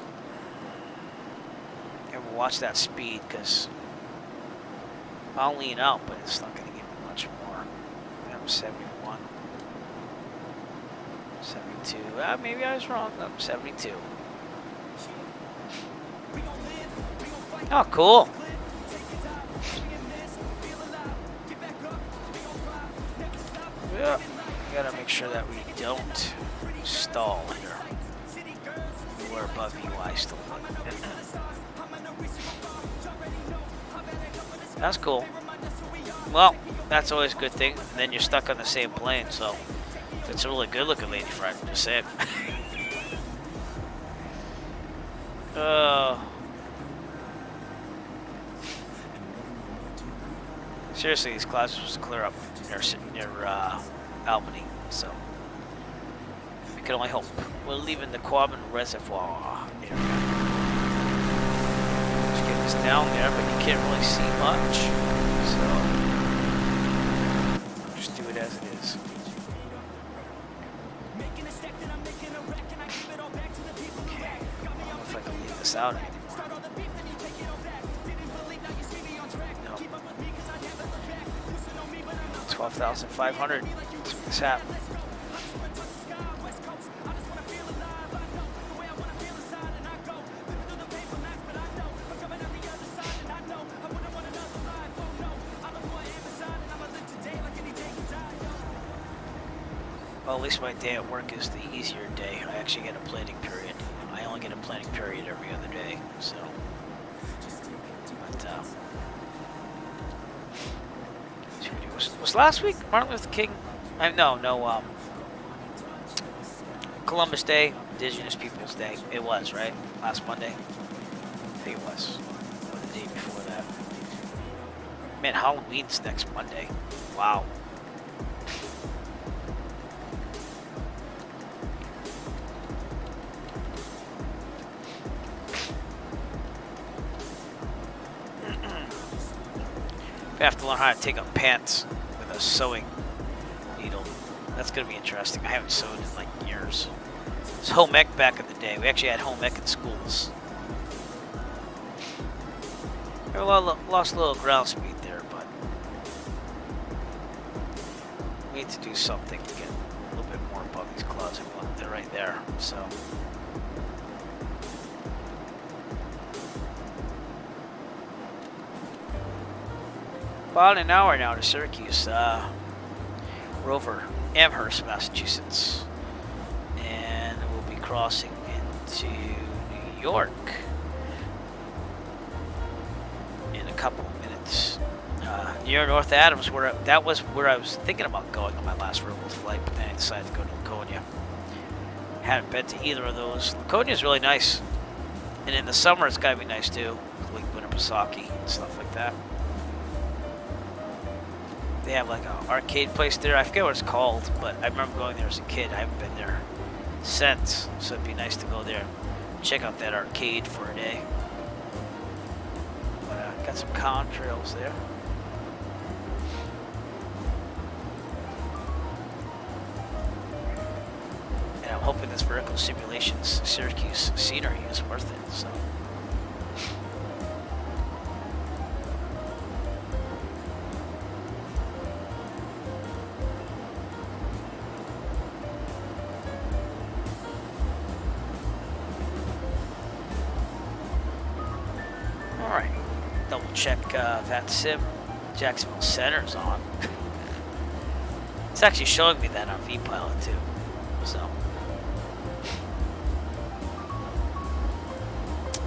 And we'll watch that speed, because I'll lean out, but it's not going to give me much more. I'm 71. 72. Maybe I was wrong. I'm 72. Oh, cool. Yeah. We gotta make sure that we don't stall here. We're above UI still. That's cool. Well, that's always a good thing. And then you're stuck on the same plane, so it's a really good looking lady friend, just saying. Seriously, these clouds are supposed to clear up near Albany, so we can only hope. We're leaving the Quabbin Reservoir area. Just get us down there, but you can't really see much, so just do it as it is. Okay, I don't know if I can leave this out anymore. 12,500. Let's make this happen. Well, at least my day at work is the easier day. I actually get a planning period. I only get a planning period every other day, so. But, was last week Martin Luther King? No, Columbus Day, Indigenous Peoples Day. It was, right? Last Monday? I think it was. Or the day before that. Man, Halloween's next Monday. Wow. I have to learn how to take up pants with a sewing needle. That's going to be interesting. I haven't sewed in like years. It was home ec back in the day. We actually had home ec in schools. I lost a little ground speed there, but we need to do something to get a little bit more above these clouds. They're right there, so. About an hour now to Syracuse. We're over Amherst, Massachusetts. And we'll be crossing into New York in a couple of minutes. Near North Adams, that was where I was thinking about going on my last Rebels flight, but then I decided to go to Laconia. Hadn't been to either of those. Laconia is really nice. And in the summer, it's got to be nice too. Like Winnipesaukee and stuff like that. They have like an arcade place there. I forget what it's called, but I remember going there as a kid. I haven't been there since, so it'd be nice to go there and check out that arcade for a day. But got some contrails there. And I'm hoping this vertical simulations Syracuse scenery is worth it. So. Check that sim Jacksonville Center's on. It's actually showing me that on vPilot too. So,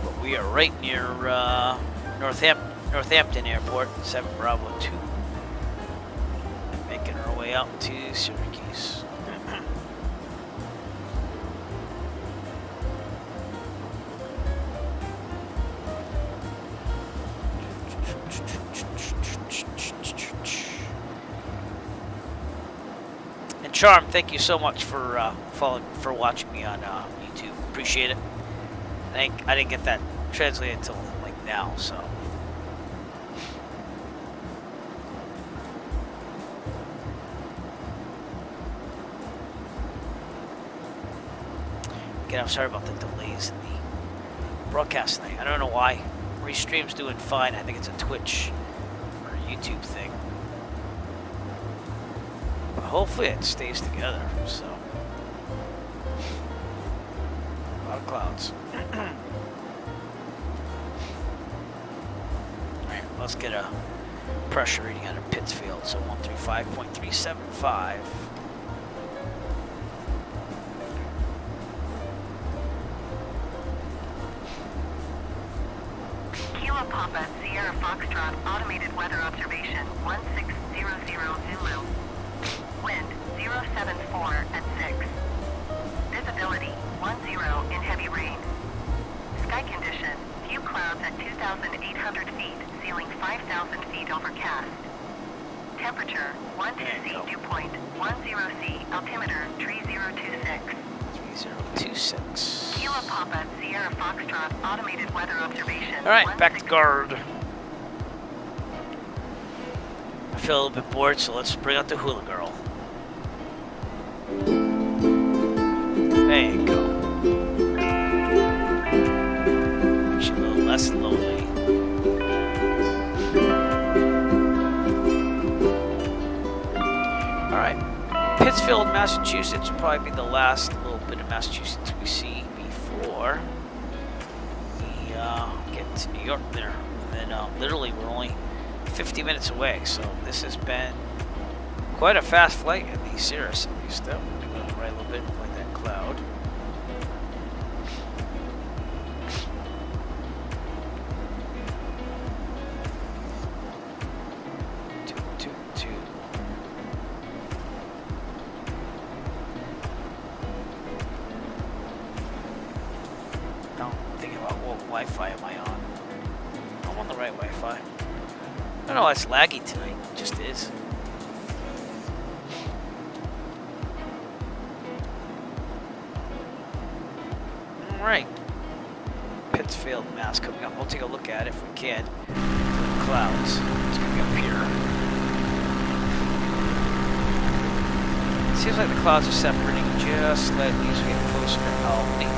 but we are right near Northampton Airport, 7 Bravo 2. Making our way out to Syracuse. Charm, thank you so much for watching me on YouTube. Appreciate it. I didn't get that translated until like now, so. Again, I'm sorry about the delays in the broadcast tonight. I don't know why. Restream's doing fine. I think it's a Twitch or YouTube thing. But hopefully it stays together, so. A lot of clouds. Alright, let's get a pressure reading out of Pittsfield. So 135.375. Kilo Papa, Sierra Foxtrot, automated weather observation, 1600 Zulu. Wind, 074 at 6. Visibility, 10 in heavy rain. Sky condition, few clouds at 2,800 feet, ceiling 5,000 feet overcast. Temperature, 12C, dew point, 10C, altimeter, 3026. 3026. Kilo Papa, Sierra Foxtrot, automated weather observation. Alright, back to guard. I feel a little bit bored, so let's bring out the hula girl. There you go. Makes you a little less lonely. Alright. Pittsfield, Massachusetts will probably be the last little bit of Massachusetts we see before we get to New York there. And then literally we're only 50 minutes away, so this has been quite a fast flight in the Cirrus at least. I'm going to go to the right a little bit and avoid that cloud. Wi-Fi am I on? I'm on the right Wi-Fi. I don't know why it's laggy tonight. It just is. Alright. Pittsfield, Mass coming up. We'll take a look at it if we can. The clouds. It's going to be up here. It seems like the clouds are separating just slightly as we get closer to Albany.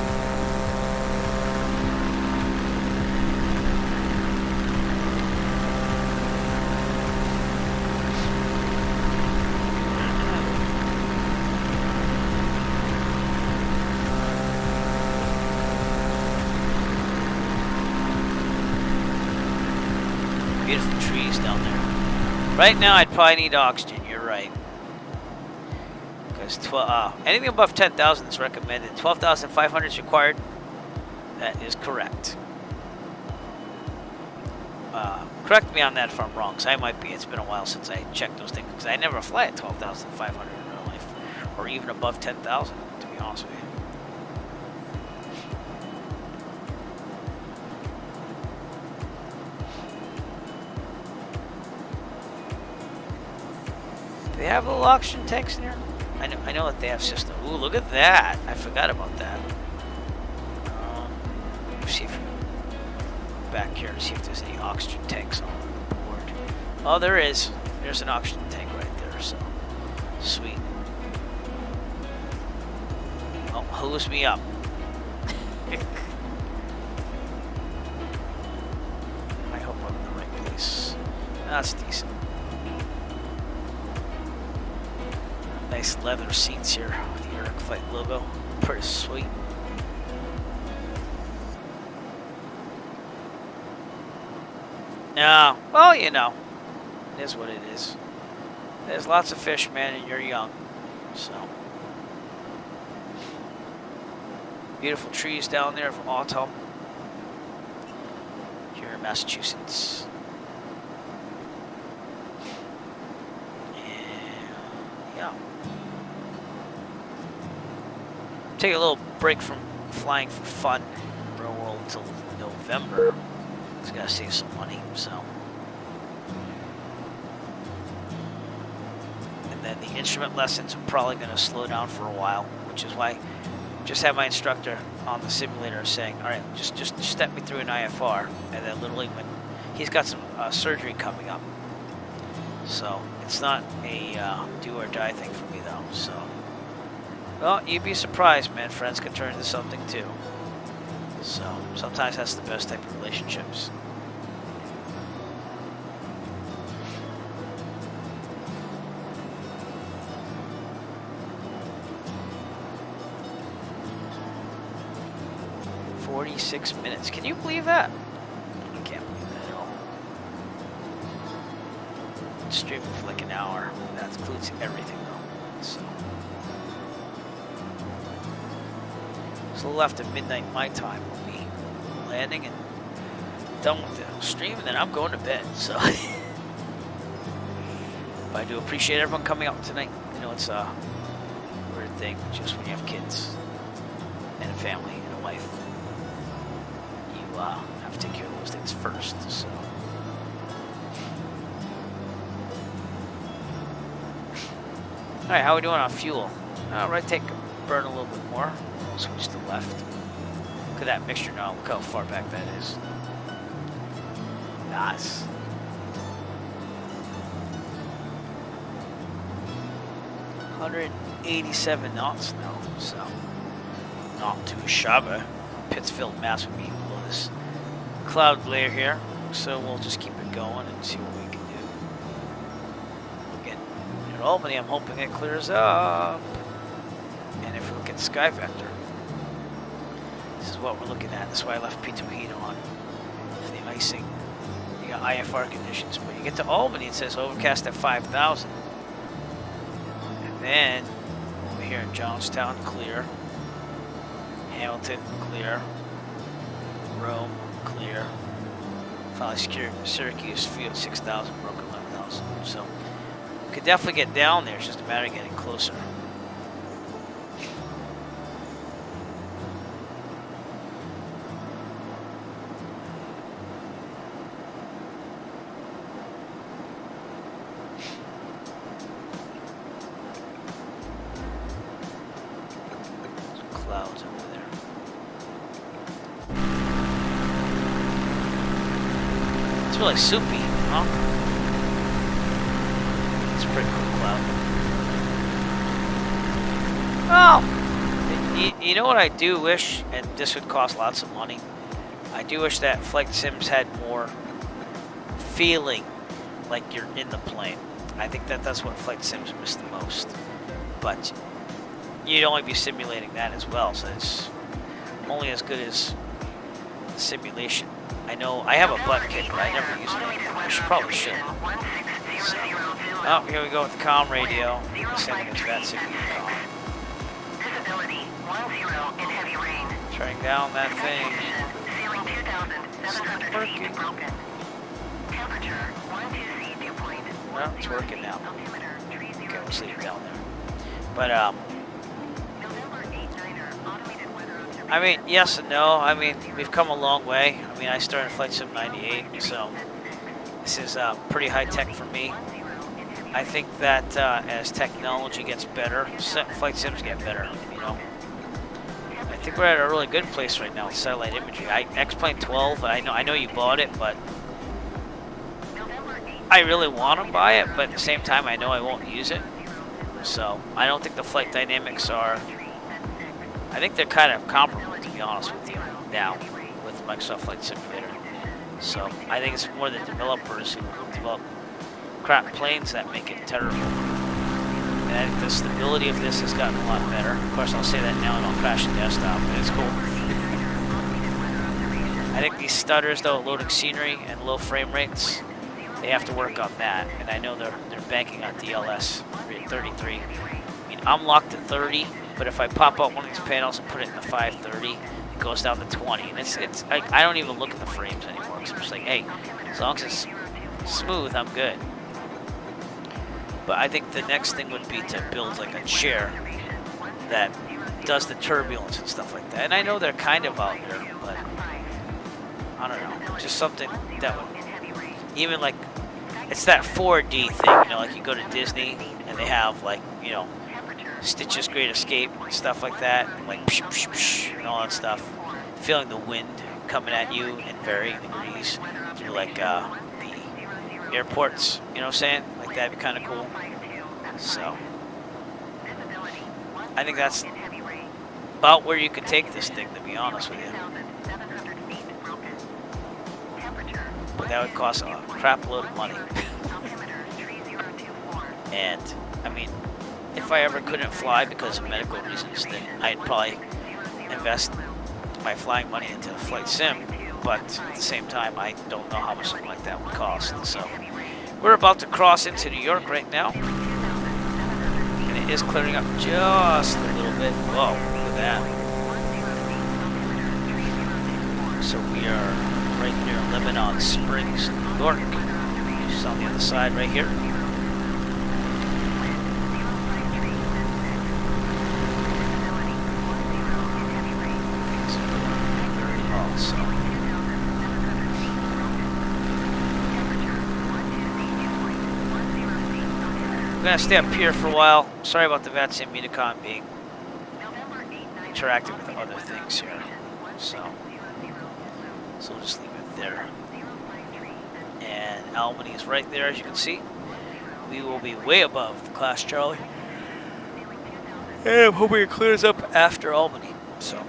Beautiful trees down there. Right now, I'd probably need oxygen. You're right. Because anything above 10,000 is recommended. 12,500 is required. That is correct. Correct me on that if I'm wrong, because I might be. It's been a while since I checked those things. Because I never fly at 12,500 in real life, or even above 10,000. To be honest with you. Do they have little oxygen tanks in here? I know that they have system. Ooh, look at that! I forgot about that. Let's see if we back here to see if there's any oxygen tanks on the board. Oh, there is. There's an oxygen tank right there. So sweet. Oh, hose me up. I hope I'm in the right place. That's decent. Nice leather seats here with the Eric Flight logo. Pretty sweet. No, well, you know, it is what it is. There's lots of fish, man, and you're young, so. Beautiful trees down there of autumn here in Massachusetts. And, yeah. Take a little break from flying for fun in real world until November. Just gotta save some money, so. And then the instrument lessons are probably going to slow down for a while, which is why I just had my instructor on the simulator saying, all right, just step me through an IFR, and then literally when he's got some surgery coming up. So it's not a do or die thing for me though. So, well, you'd be surprised, man. Friends can turn into something too. So sometimes that's the best type of relationships. $46 Can you believe that? I can't believe that at all. Streaming for like an hour. That includes everything though. So left at midnight my time will be landing and done with the stream, and then I'm going to bed. So but I do appreciate everyone coming out tonight. You know, it's a weird thing just when you have kids and a family and a wife. You have to take care of those things first. So. All right, how are we doing on fuel? Right, burn a little bit more. Switch to left. Look at that mixture now. Look how far back that is. Nice. $187 knots now, so not too shabby. Pittsfield, Mass would be below this cloud layer here, so we'll just keep it going and see what we can do. Again, in Albany, I'm hoping it clears up. And if we look at Sky Vector, this is what we're looking at. That's why I left P2 heat on for the icing. You got IFR conditions, but you get to Albany, it says overcast at 5,000. And then over here in Johnstown, clear. Hamilton, clear. Rome, clear. Finally, Syracuse, field 6,000, broken 11,000. So we could definitely get down there. It's just a matter of getting closer. Clouds over there. It's really soupy, huh? It's a pretty cool cloud. Oh! You know what I do wish, and this would cost lots of money, I do wish that flight sims had more feeling like you're in the plane. I think that's what flight sims miss the most. But you'd only be simulating that as well, so it's only as good as the simulation. I know I have a butt kick, but I never use it anymore. I probably should. So, oh, here we go with the comm radio. Sending us that signal comm. Turning down that thing. It's not working. No, it's working now. Okay, we'll see it down there. But I mean, yes and no. I mean, we've come a long way. I mean, I started Flight Sim 98, so this is pretty high tech for me. I think that as technology gets better, flight sims get better, you know. I think we're at a really good place right now with satellite imagery. X-Plane 12, I know you bought it, but I really want to buy it, but at the same time, I know I won't use it. So I don't think the flight dynamics are... I think they're kind of comparable, to be honest with you, now with Microsoft Flight Simulator. So I think it's more the developers who develop crap planes that make it terrible. And I think the stability of this has gotten a lot better. Of course, I'll say that now and I'll crash the desktop, but it's cool. I think these stutters, though, loading scenery and low frame rates, they have to work on that. And I know they're banking on DLS 33. I mean, I'm locked at 30. But if I pop out one of these panels and put it in the 530, it goes down to 20. And it's I don't even look at the frames anymore because I'm just like, hey, as long as it's smooth, I'm good. But I think the next thing would be to build like a chair that does the turbulence and stuff like that. And I know they're kind of out there, but I don't know, just something that would even like it's that 4D thing, you know, like you go to Disney and they have like, you know, Stitch's Great Escape and stuff like that, like psh, psh, psh, and all that stuff. Feeling the wind coming at you in varying degrees through like the airports, you know what I'm saying? Like that'd be kind of cool. So I think that's about where you could take this thing, to be honest with you. But that would cost a crap load of money. And I mean, if I ever couldn't fly because of medical reasons, then I'd probably invest my flying money into a flight sim. But at the same time, I don't know how much something like that would cost. So we're about to cross into New York right now. And it is clearing up just a little bit. Whoa, look at that. So we are right near Lebanon Springs, New York. Just on the other side right here. I'm gonna stay up here for a while. Sorry about the VATSIM Unicon being interacting with other things here. So we'll just leave it there. And Albany is right there, as you can see. We will be way above the Class Charlie. And I'm hoping it clears up after Albany. So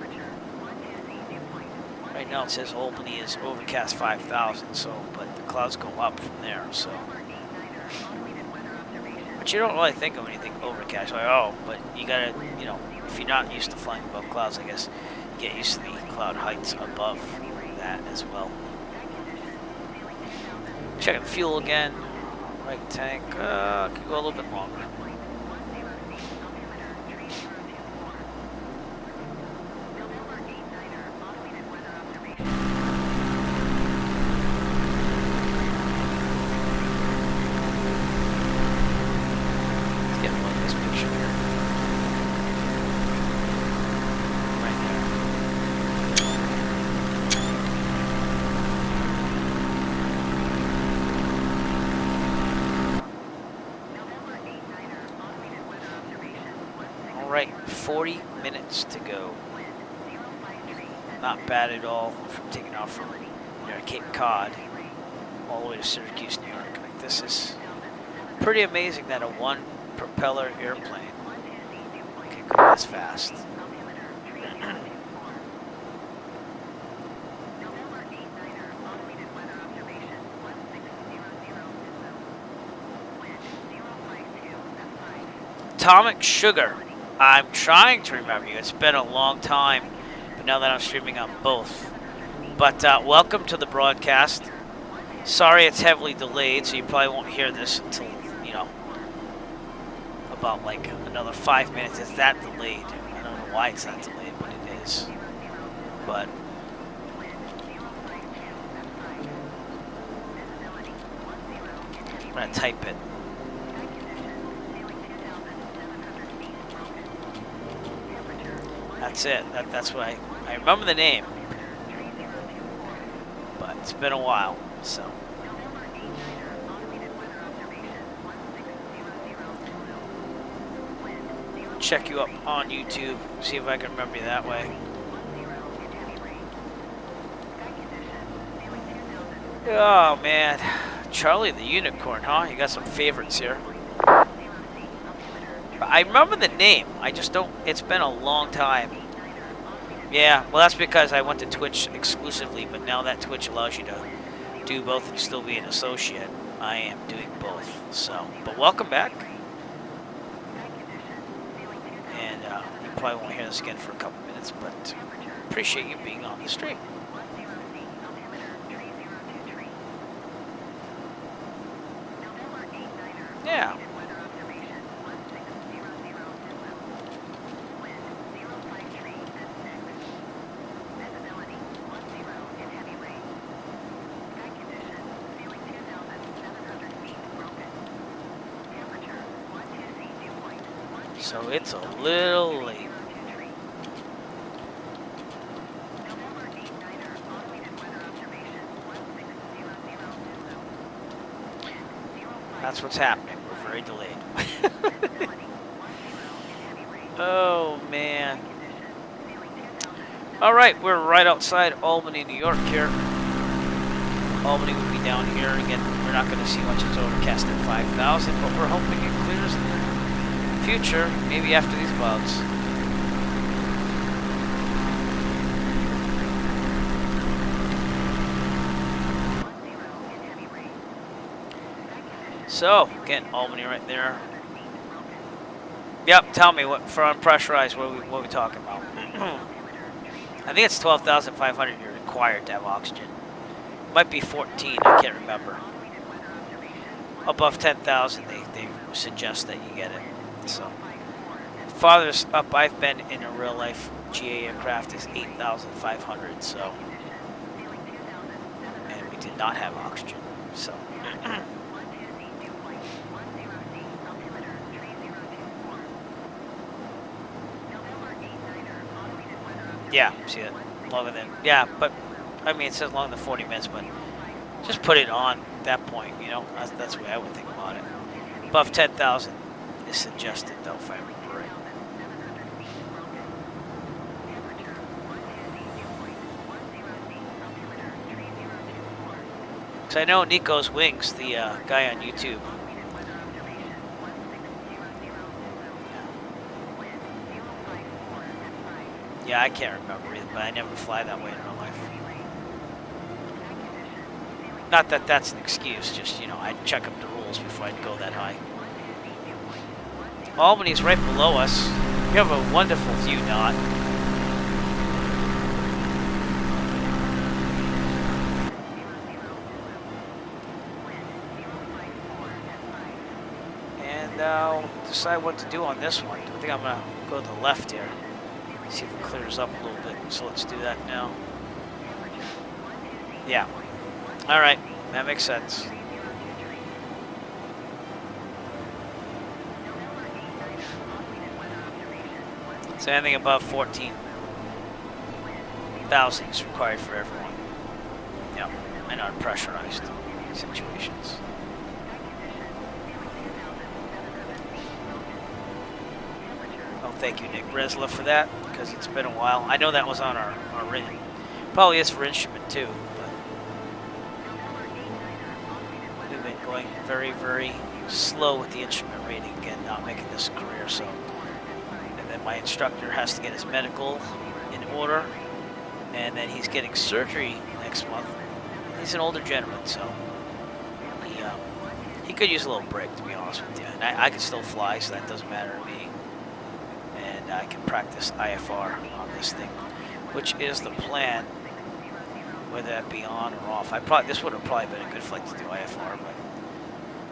right now it says Albany is overcast 5,000. So, but the clouds go up from there. So. But you don't really think of anything overcast, like, oh, but you gotta, you know, if you're not used to flying above clouds, I guess, you get used to the cloud heights above that as well. Checking the fuel again, right tank, can go a little bit longer. Alright, 40 minutes to go. Not bad at all from taking off from near Cape Cod all the way to Syracuse, New York. Like, this is pretty amazing that a one propeller airplane can go this fast. Atomic Sugar. I'm trying to remember you. It's been a long time, but now that I'm streaming on both. But welcome to the broadcast. Sorry it's heavily delayed, so you probably won't hear this until, you know, about like another 5 minutes. It's that delayed. I don't know why it's that delayed, but it is. But I'm going to type it. That's it. That's what I remember the name, but it's been a while. So check you up on YouTube. See if I can remember you that way. Oh man, Charlie the Unicorn, huh? You got some favorites here. I remember the name. I just don't. It's been a long time. Yeah, well, that's because I went to Twitch exclusively, but now that Twitch allows you to do both and still be an associate, I am doing both. So, but welcome back. And you probably won't hear this again for a couple minutes, but appreciate you being on the stream. Yeah. So it's a little late. That's what's happening. We're very delayed. Oh, man. All right, we're right outside Albany, New York here. Albany would be down here. Again, we're not going to see much. It's overcast at 5,000, but we're hoping it clears in the future, maybe after these clouds. So, again, Albany right there. Yep, tell me, what for unpressurized, what are we talking about? I think it's 12,500 you're required to have oxygen. Might be 14, I can't remember. Above 10,000, they suggest that you get it. So, farthest up I've been in a real life GA aircraft is 8,500. So, and we did not have oxygen. So. Yeah, see it longer than, yeah, but I mean, it says longer than 40 minutes, but just put it on at that point, you know, that's the way I would think about it. Above 10,000 is suggested, though, if I remember right. Because I know Nico's Wings, the guy on YouTube. Yeah, I can't remember either, but I never fly that way in real life. Not that that's an excuse, just, you know, I'd check up the rules before I'd go that high. Albany's right below us. You have a wonderful view, Dot. And I'll decide what to do on this one. I think I'm going to go to the left here. See if it clears up a little bit. So let's do that now. Yeah. All right. That makes sense. So anything above 14,000 is required for everyone. Yeah. And unpressurized situations. Oh, thank you, Nick Resla, for that, because it's been a while. I know that was on our rating. Probably is for instrument, too. But we've been going very, very slow with the instrument rating, again, not making this a career, so. And then my instructor has to get his medical in order, and then he's getting surgery next month. He's an older gentleman, so he could use a little break, to be honest with you. And I can still fly, so that doesn't matter to me. And I can practice IFR on this thing, which is the plan, whether that be on or off. This would have probably been a good flight to do IFR, but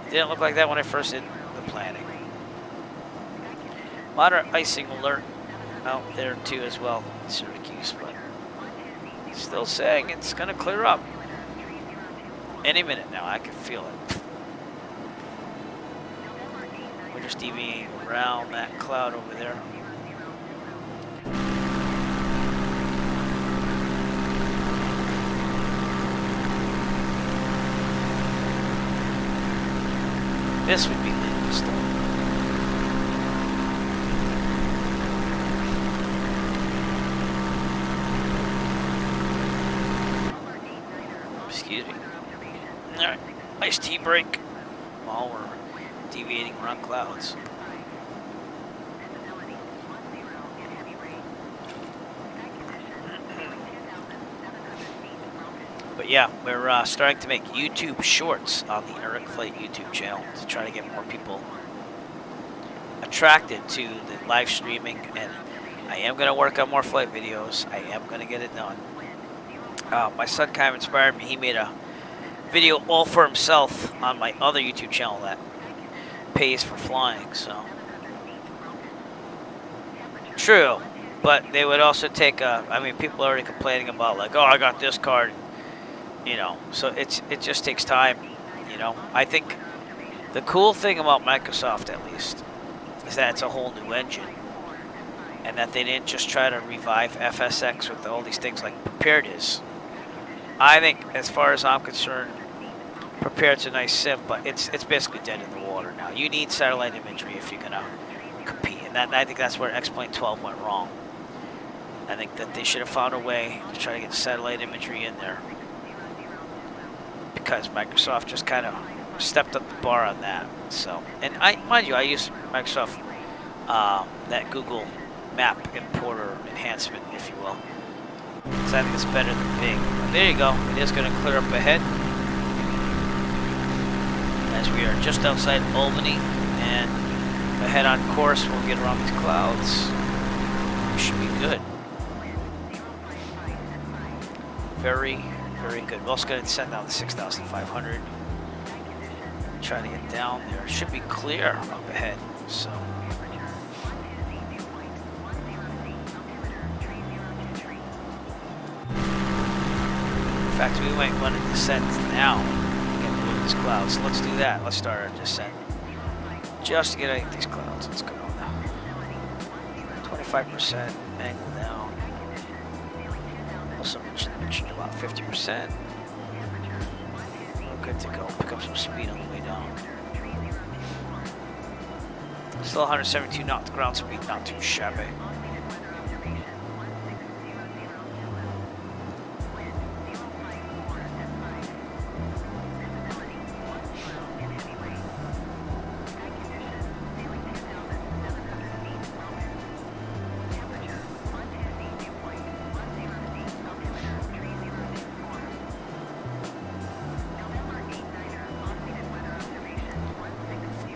it didn't look like that when I first did the planning. Moderate icing alert out there too as well in Syracuse, but still saying it's going to clear up any minute now. I can feel it. We're just deviating around that cloud over there. This would be the storm. Excuse me. Alright, nice tea break while we're deviating around clouds. But yeah, we're starting to make YouTube shorts on the Eric Flight YouTube channel to try to get more people attracted to the live streaming, and I am going to work on more flight videos. I am going to get it done. My son kind of inspired me. He made a video all for himself on my other YouTube channel that pays for flying, so. True, but they would also take I mean, people are already complaining about, like, oh, I got this card, you know, so it just takes time, you know. I think the cool thing about Microsoft, at least, is that it's a whole new engine, and that they didn't just try to revive FSX with all these things like Prepared is. I think, as far as I'm concerned, Prepared's a nice sim, but it's basically dead in the water now. You need satellite imagery if you're gonna compete, and I think that's where X-Plane 12 went wrong. I think that they should have found a way to try to get satellite imagery in there, because Microsoft just kind of stepped up the bar on that. So, and mind you, I use Microsoft that Google Map importer enhancement, if you will. So I think it's better than Bing. But there you go. It is going to clear up ahead, as we are just outside Albany and ahead on course. We'll get around these clouds. We should be good. Very, very good. We're also going to send down the 6,500. Try to get down there. It should be clear up ahead. So. In fact, we might want to descend now and get through these clouds. Let's do that. Let's start our descent. Just to get out of these clouds. Let's go now. 25% angle down. Also mentioned about 50%. We're good to go. Pick up some speed on the way down. Still 172 knots ground speed, not too shabby.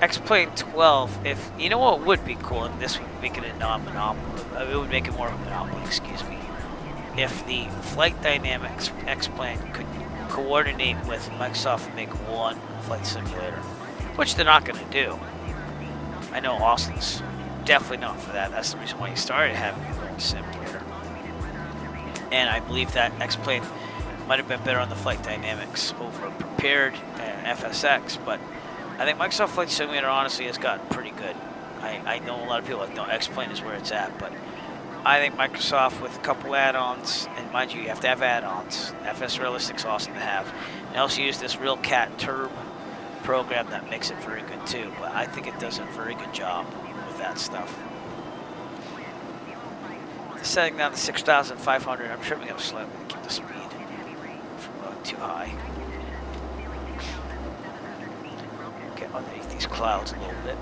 X-Plane 12, if you know what would be cool, and this would make it a non-monopoly, it would make it more of a monopoly, excuse me, if the Flight Dynamics X-Plane could coordinate with Microsoft and make one flight simulator, which they're not going to do. I know Austin's definitely not for that. That's the reason why he started having his own simulator. And I believe that X-Plane might have been better on the Flight Dynamics over Prepared and FSX, but I think Microsoft Flight Simulator honestly has gotten pretty good. I know a lot of people like, no, X-Plane is where it's at, but I think Microsoft with a couple add-ons, and mind you, you have to have add-ons. FS Realistic's awesome to have. And also use this RealCat Turb program that makes it very good too, but I think it does a very good job with that stuff. Setting down to 6,500, I'm trimming up slightly to keep the speed from going too high. Get underneath these clouds a little bit.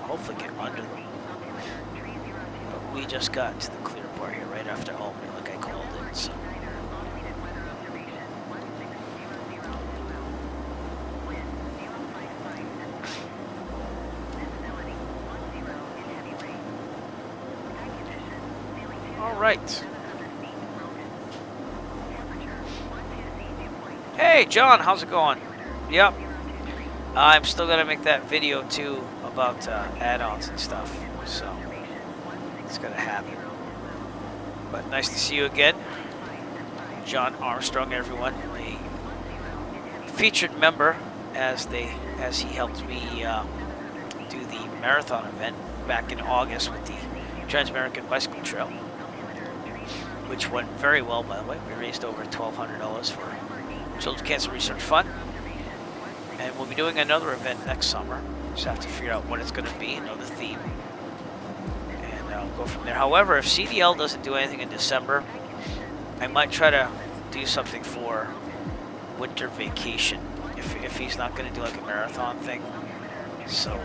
Hopefully get under them. But we just got to the clear part here right after Albany, like I called it. So. All right. Hey, John, how's it going? Yep. I'm still gonna make that video too about add-ons and stuff, so it's gonna happen. But nice to see you again, John Armstrong, everyone, a featured member as he helped me do the marathon event back in August with the Trans-American Bicycle Trail, which went very well, by the way. We raised over $1,200 for Children's Cancer Research Fund. And we'll be doing another event next summer. Just have to figure out what it's going to be, know the theme, and we'll go from there. However, if CDL doesn't do anything in December, I might try to do something for winter vacation. If he's not going to do like a marathon thing, so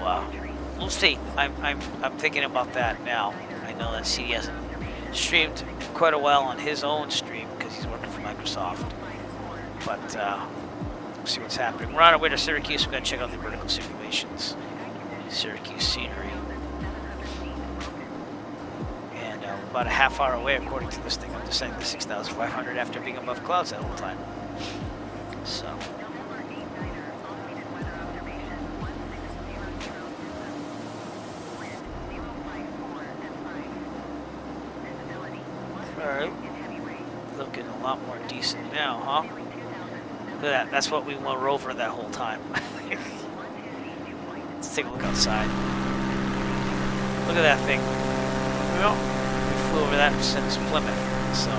we'll see. I'm thinking about that now. I know that CD hasn't streamed quite a while on his own stream because he's working for Microsoft, but. See what's happening. We're on our way to Syracuse. We're going to check out the vertical simulations. Syracuse scenery. And about a half hour away, according to this thing, I'm descending to 6,500 after being above clouds that whole time. So. Alright. Looking a lot more decent now, huh? Look at that. That's what we were over that whole time. Let's take a look outside. Look at that thing. Well, we flew over that since Plymouth, so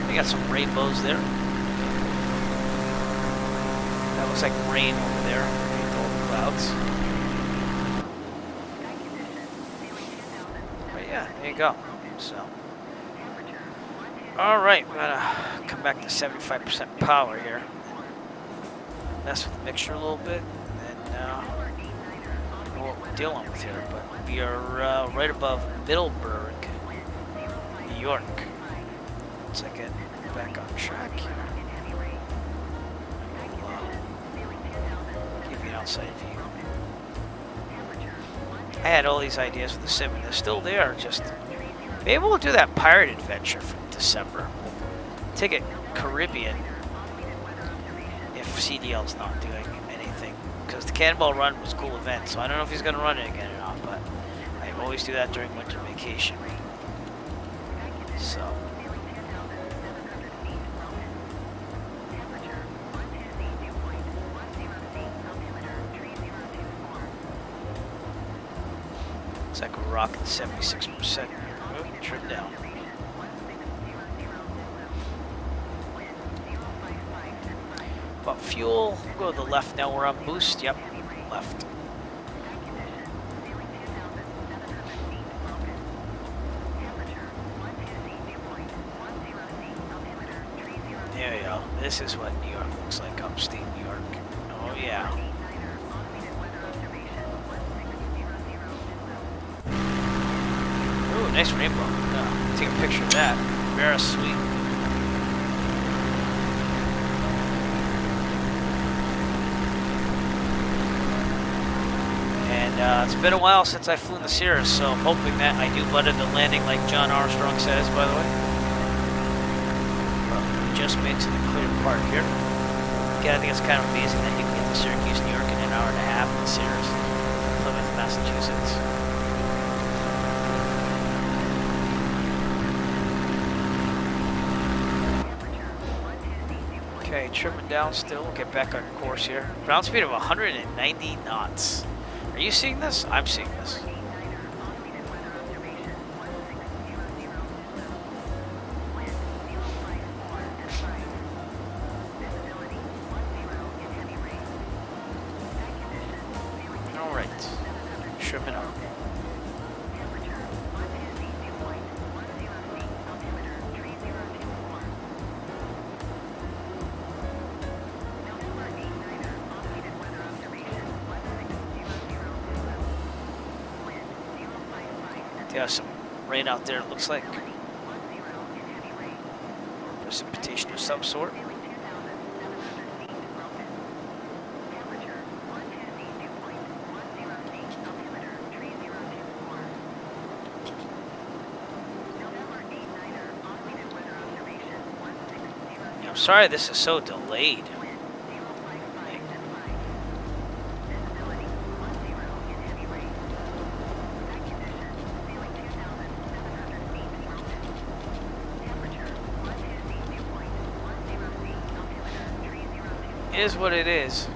we got some rainbows there. That looks like rain over there. All the clouds. But yeah, there you go. So, all right, we're gonna come back to 75% power here. Mess with the mixture a little bit, and know what we're dealing with here. But we are right above Middleburg, New York. Once I get back on track here. Give you an outside view. I had all these ideas for the sim, and they're still there. Just maybe we'll do that pirate adventure from December. Take it Caribbean if CDL's not doing anything, because the Cannonball Run was a cool event. So I don't know if he's going to run it again or not, but I always do that during winter vacation. So. Looks like we're rocking 76%. Oh, trim down. But fuel, we'll go to the left now. We're on boost. Yep, left. There we go. This is what New York looks like, upstate New York. Oh, yeah. Ooh, nice rainbow. Take a picture of that. Very sweet. And it's been a while since I flew in the Cirrus, so I'm hoping that I do better the landing like John Armstrong says, by the way. Well, we just made it to the clear part here. Again, I think it's kind of amazing that you can get to Syracuse, New York in an hour and a half in the Cirrus, Plymouth, Massachusetts. Okay, trimming down still. We'll get back on course here. Ground speed of 190 knots. Are you seeing this? I'm seeing this. All right, trimming up. There's some rain out there, it looks like. Or precipitation of some sort. I'm sorry this is so delayed. Is what it is.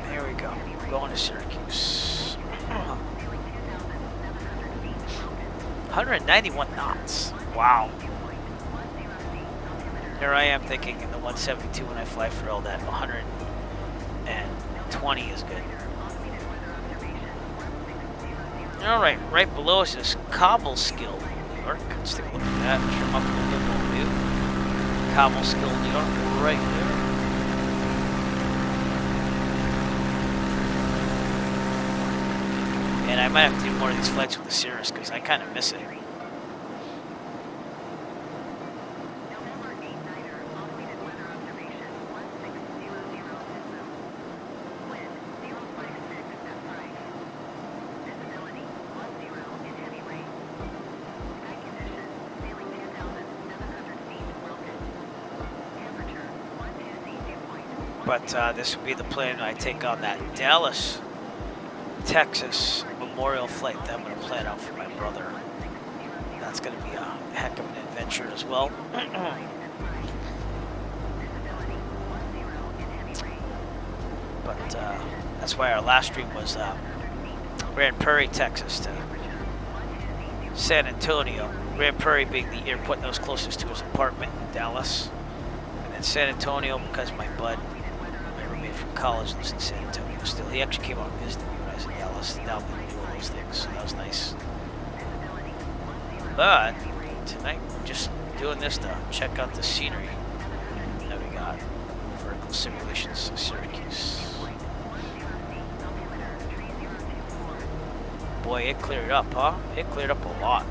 There we go. We're going to Syracuse. 191 knots. Wow. Here I am thinking in the 172 when I fly for all that. 120 is good. All right, right below us is Cobleskill, New York. Let's take a look at that. Trim up a little bit more view. Cobleskill, New York, right there. And I might have to do more of these flights with the Cirrus because I kind of miss it. But this would be the plane I take on that Dallas, Texas memorial flight that I'm going to plan out for my brother. That's going to be a heck of an adventure as well. But that's why our last stream was Grand Prairie, Texas to San Antonio. Grand Prairie being the airport that was closest to his apartment in Dallas. And then San Antonio because my bud, my roommate from college, lives in San Antonio still. He actually came out and visited me when I was in Dallas. Now we do all those things, so that was nice. But tonight we're just doing this to check out the scenery that we got. Vertical simulations of Syracuse. Boy, it cleared up, huh? It cleared up a lot.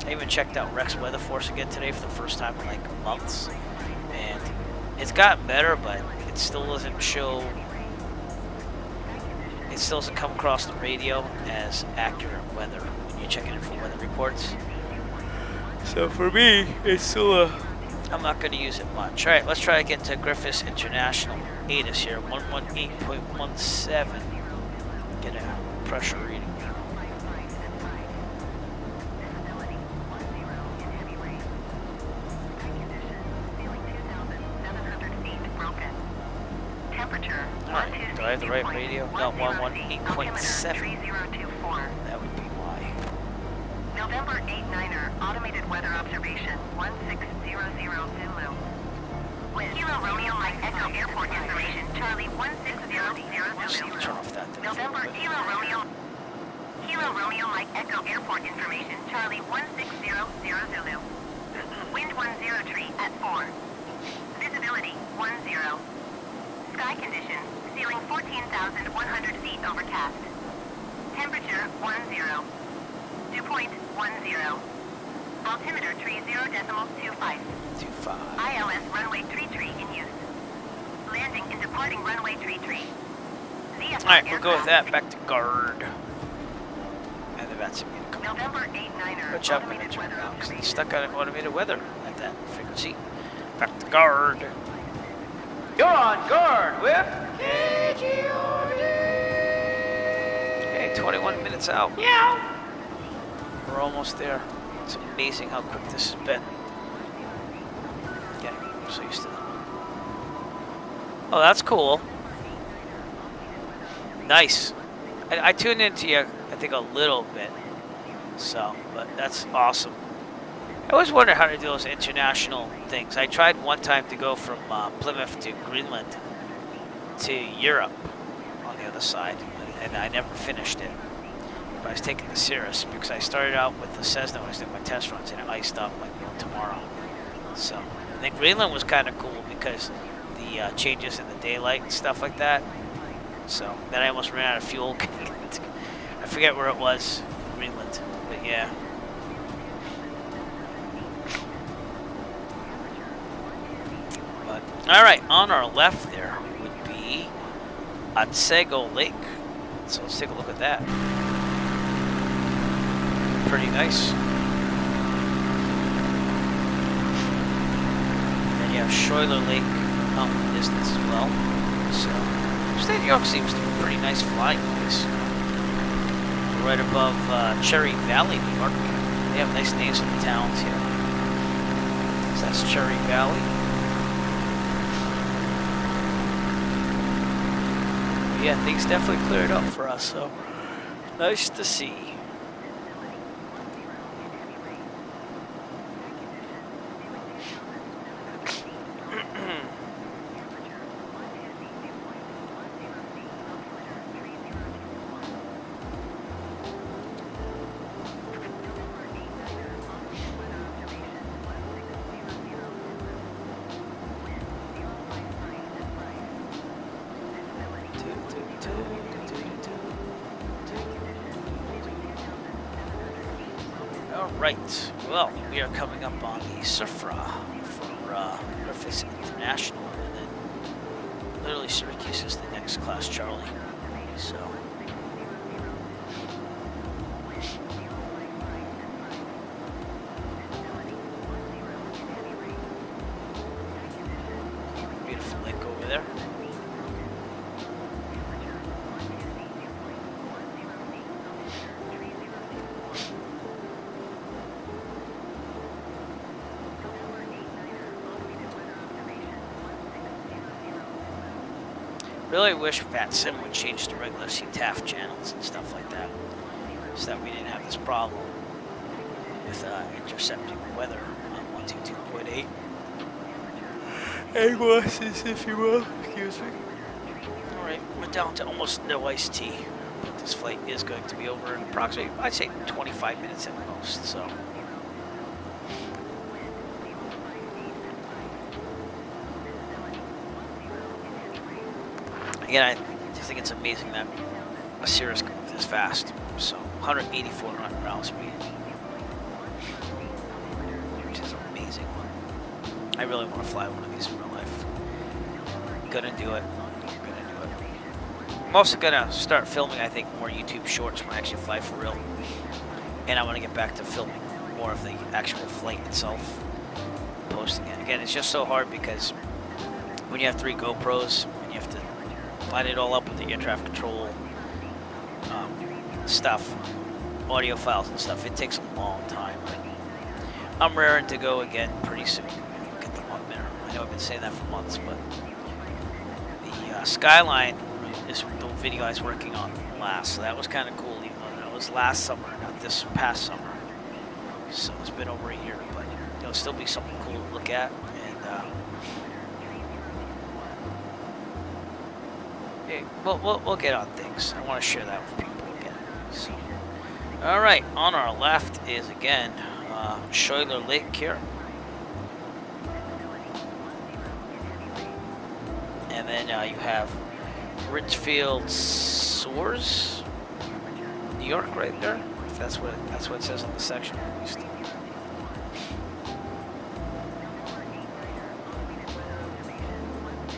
I even checked out Rex Weather Force again today for the first time in like months. And it's gotten better, but it still doesn't show. It still doesn't come across the radio as accurate weather when you're checking it for weather reports. So for me, it's still I'm not going to use it much. Alright, let's try to get to Griffiths International. ATIS here, 118.17. Get a pressure reading. Alright, do I have the right radio? No, 118.7. That would be why. November 89er, automated weather observation, 1600 Zulu. With Kilo Romeo Mike Echo Airport information, Charlie 1600 Zulu. Turn off that thing. November Kilo Romeo Mike Echo Airport information, Charlie 1600 Zulu. Wind 10 tree at 4. Visibility 10. Sky condition, ceiling 14,100 feet overcast. Temperature 10. Dew point 10. Altimeter tree 0.25. 25. ILS runway tree in use. Landing and departing runway tree. Alright, we'll go with that. Back to guard. And the VATS going to come. November 89er. Which I'm going to turn down because it's stuck on automated weather at that frequency. Back to guard. You're on guard with KPYM. Hey, 21 minutes out. Meow. We're almost there. It's amazing how quick this has been. Yeah, I'm so used to that. Oh, that's cool. Nice. I tuned into you, I think, a little bit. So, but that's awesome. I always wonder how to do those international things. I tried one time to go from Plymouth to Greenland to Europe on the other side, and I never finished it. But I was taking the Cirrus because I started out with the Cessna when I was doing my test runs, and it iced up like tomorrow. So, and then Greenland was kind of cool because the changes in the daylight and stuff like that. So then I almost ran out of fuel. I forget where it was, Greenland, but yeah. But all right, on our left there would be Otsego Lake. So let's take a look at that. Pretty nice. Then you have Schuyler Lake out in the distance as well. So State New York seems to be a pretty nice flying place. Right above Cherry Valley, New York. They have nice names for the towns here. So that's Cherry Valley. But yeah, things definitely cleared up for us, so nice to see. Alright, well, we are coming up on the SFRA for Griffiths International, and then literally Syracuse is the next class, Charlie. So, beautiful lake over there. Really wish VATSIM would change the regular CTAF channels and stuff like that, so that we didn't have this problem with intercepting weather on 122.8. Eyeglasses, if you will. Excuse me. Alright, we're down to almost no iced tea. But this flight is going to be over in approximately, I'd say 25 minutes at most, so. Again, I just think it's amazing that a Cirrus can move this fast. So, 184 ground speed. Which is amazing. I really want to fly one of these in real life. Gonna do it. I'm also gonna start filming, I think, more YouTube shorts when I actually fly for real. And I want to get back to filming more of the actual flight itself. Posting it. Again, it's just so hard because when you have 3 GoPros and you have to line it all up with the air traffic control stuff, audio files and stuff, it takes a long time. But I'm raring to go again pretty soon. Get them up there. I know I've been saying that for months, but the Skyline is the video I was working on last, so that was kind of cool, even though that was last summer, not this past summer. So it's been over a year, but it'll still be something cool to look at. And hey, we'll get on things. I want to share that with people again. So, all right, on our left is again Schuyler Lake here, and then you have Richfield Shores, New York, right there. If that's what it says on the section, at least.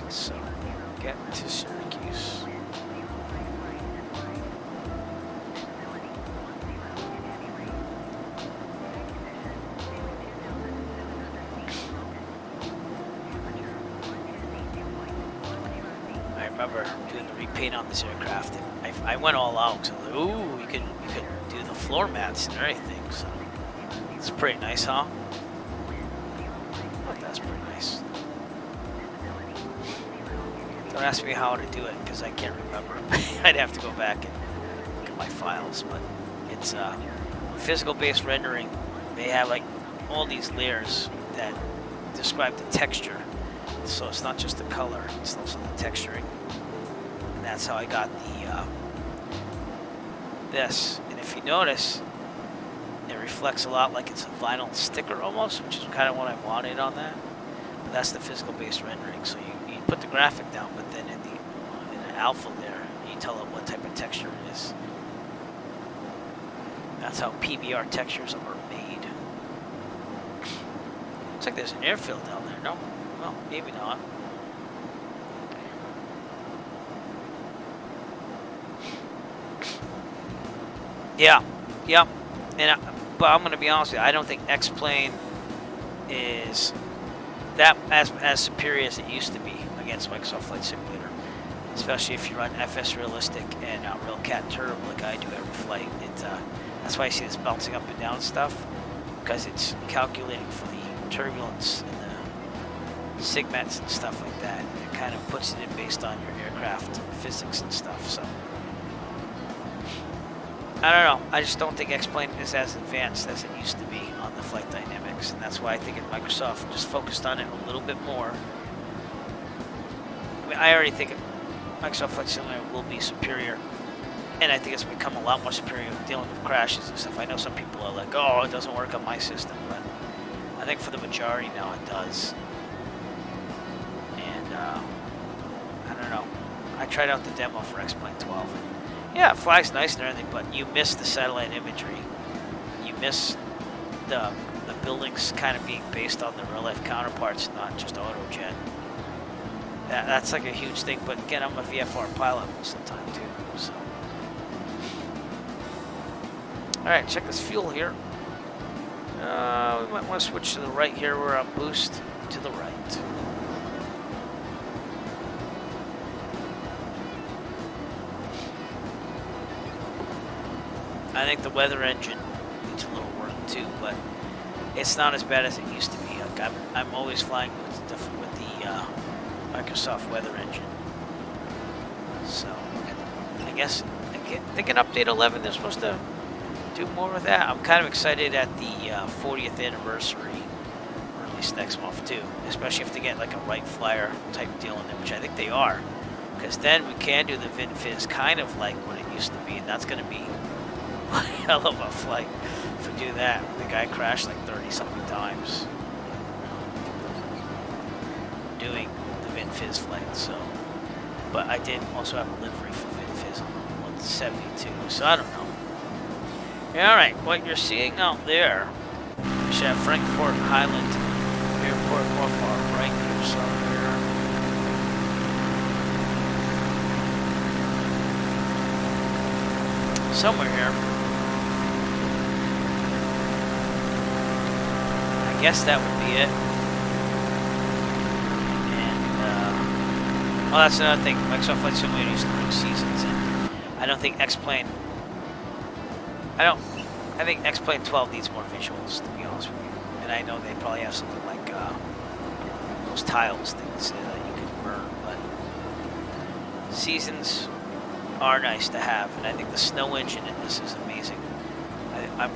So, get to Syracuse. I remember doing the repaint on this aircraft, and I went all out. So I was like, ooh, you could do the floor mats and everything. So it's pretty nice, huh? Oh, that's pretty nice. Don't ask me how to do it because I can't remember. I'd have to go back and look at my files. But it's physical-based rendering. They have like all these layers that describe the texture. So it's not just the color; it's also the texturing. And that's how I got the this. And if you notice, it reflects a lot like it's a vinyl sticker almost, which is kind of what I wanted on that. But that's the physical-based rendering. So you put the graphic down, but then in the alpha there, you tell it what type of texture it is. That's how PBR textures are made. Looks like there's an airfield down there. No, well, maybe not. Yeah, and but I'm gonna be honest with you. I don't think X-Plane is that as superior as it used to be against Microsoft Flight Simulator, especially if you run FS Realistic and RealCat Turbo like I do every flight. That's why I see this bouncing up and down stuff, because it's calculating for the turbulence and the sigmets and stuff like that. And it kind of puts it in based on your aircraft physics and stuff. So I don't know. I just don't think X-Plane is as advanced as it used to be on the flight dynamics, and that's why I think if Microsoft just focused on it a little bit more. I mean, I already think Microsoft Flight Simulator will be superior, and I think it's become a lot more superior dealing with crashes and stuff. I know some people are like, "Oh, it doesn't work on my system," but I think for the majority now it does. And I don't know. I tried out the demo for X-Plane 12. Yeah, it flies nice and everything, but you miss the satellite imagery. You miss the buildings kind of being based on the real-life counterparts, not just autojet. That's like a huge thing, but again, I'm a VFR pilot most of the time, too. So. Alright, check this fuel here. We might want to switch to the right here. We're on boost to the right. I think the weather engine needs a little work too, but it's not as bad as it used to be. Like I'm always flying with the Microsoft weather engine. So, I guess I think in update 11 they're supposed to do more with that. I'm kind of excited at the 40th anniversary release next month too, especially if they get like a right flyer type deal in there, which I think they are, because then we can do the VinFizz kind of like what it used to be, and that's going to be a hell of a flight if we do that. The guy crashed like 30 something times doing the VinFizz flight. So, but I did also have a livery for VinFizz on 172, so I don't know. Alright, what you're seeing out there, we should have Frankfurt Highland Airport off our right here somewhere. Somewhere here. I guess that would be it. And, well, that's another thing. Microsoft Flight Simulator used to bring seasons in. I don't think X-Plane... I think X-Plane 12 needs more visuals, to be honest with you. And I know they probably have something like those tiles things that you can burn, but seasons are nice to have, and I think the snow engine in this is amazing. I'm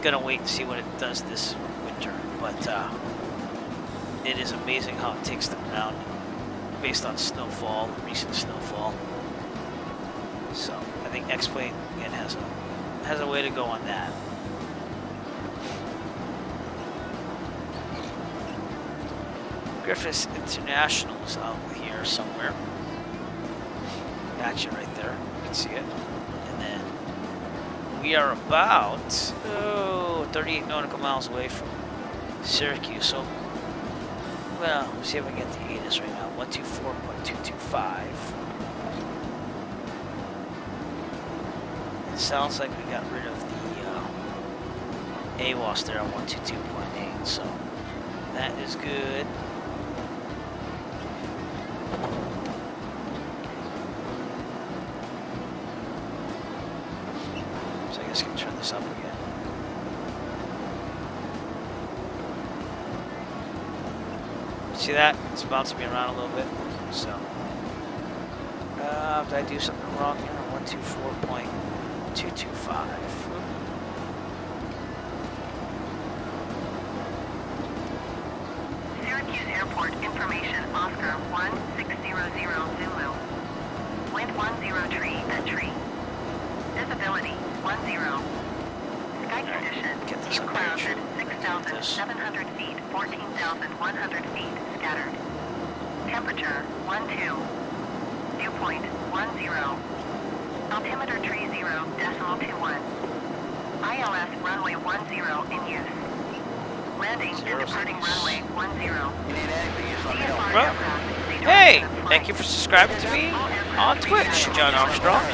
gonna wait and see what it does this winter, but it is amazing how it takes them down based on snowfall, recent snowfall. So I think X-Plane again has a way to go on that. Griffiths International is out here somewhere. Gotcha right there. You can see it. And then we are about 38 nautical miles away from Syracuse. So, well, let's see if I can get the ATIS right now. 124.225. It sounds like we got rid of the AWOS there on 122.8, so that is good. So I guess I can turn this up again. See that? It's bouncing me around a little bit. So, did I do something wrong here? 124.225. Syracuse Airport information, Oscar 1600 Zulu. Wind 10 tree at tree. Visibility 10. Sky condition, few clouds at 6,700 feet, 14,100 feet, scattered. Temperature 12. Viewpoint 10. Altimeter tree 0.21. ILS runway 10 in use. Landing and departing runway 10. Well, hey, thank you for subscribing to me on Twitch, John Armstrong.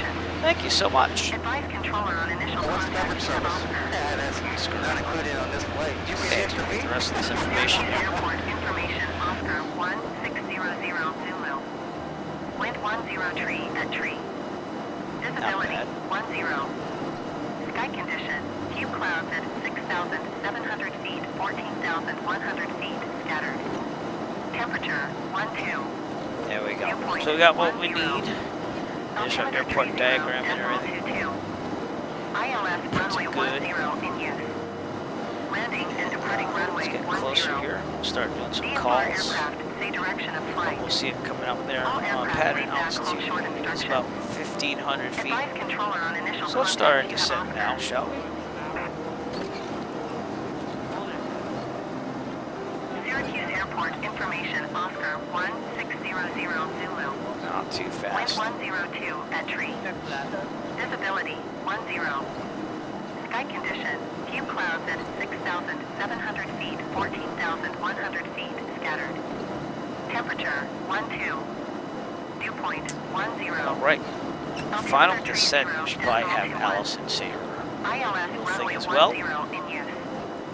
Thank you so much. Advise controller on initial contact. Not included on this flight. You Okay, the rest of this information here. Airport information, Oscar 1600 Zulu. Wind 10 tree at tree. Visibility 10. Sky condition, few clouds at 6,700 feet, 14,100 feet, scattered. Temperature 12. There we go. So we got what we need. There's our airport diagram and everything. ILS runway 10 in use. Landing and departing runway 10. Let's get closer here. We'll start doing some calls. We'll see it coming up there. Pattern altitude is about 1,500 feet. So let's start our descent now, shall we? Syracuse Airport information, Oscar 1600 Zulu. Not too fast. Wind 102 at tree. Visibility 10. Sky condition, few clouds at 6,700 feet, 14,100 feet, scattered. Temperature 12. Viewpoint 10. Alright. Final descent, we should probably have Allison say her thing as well.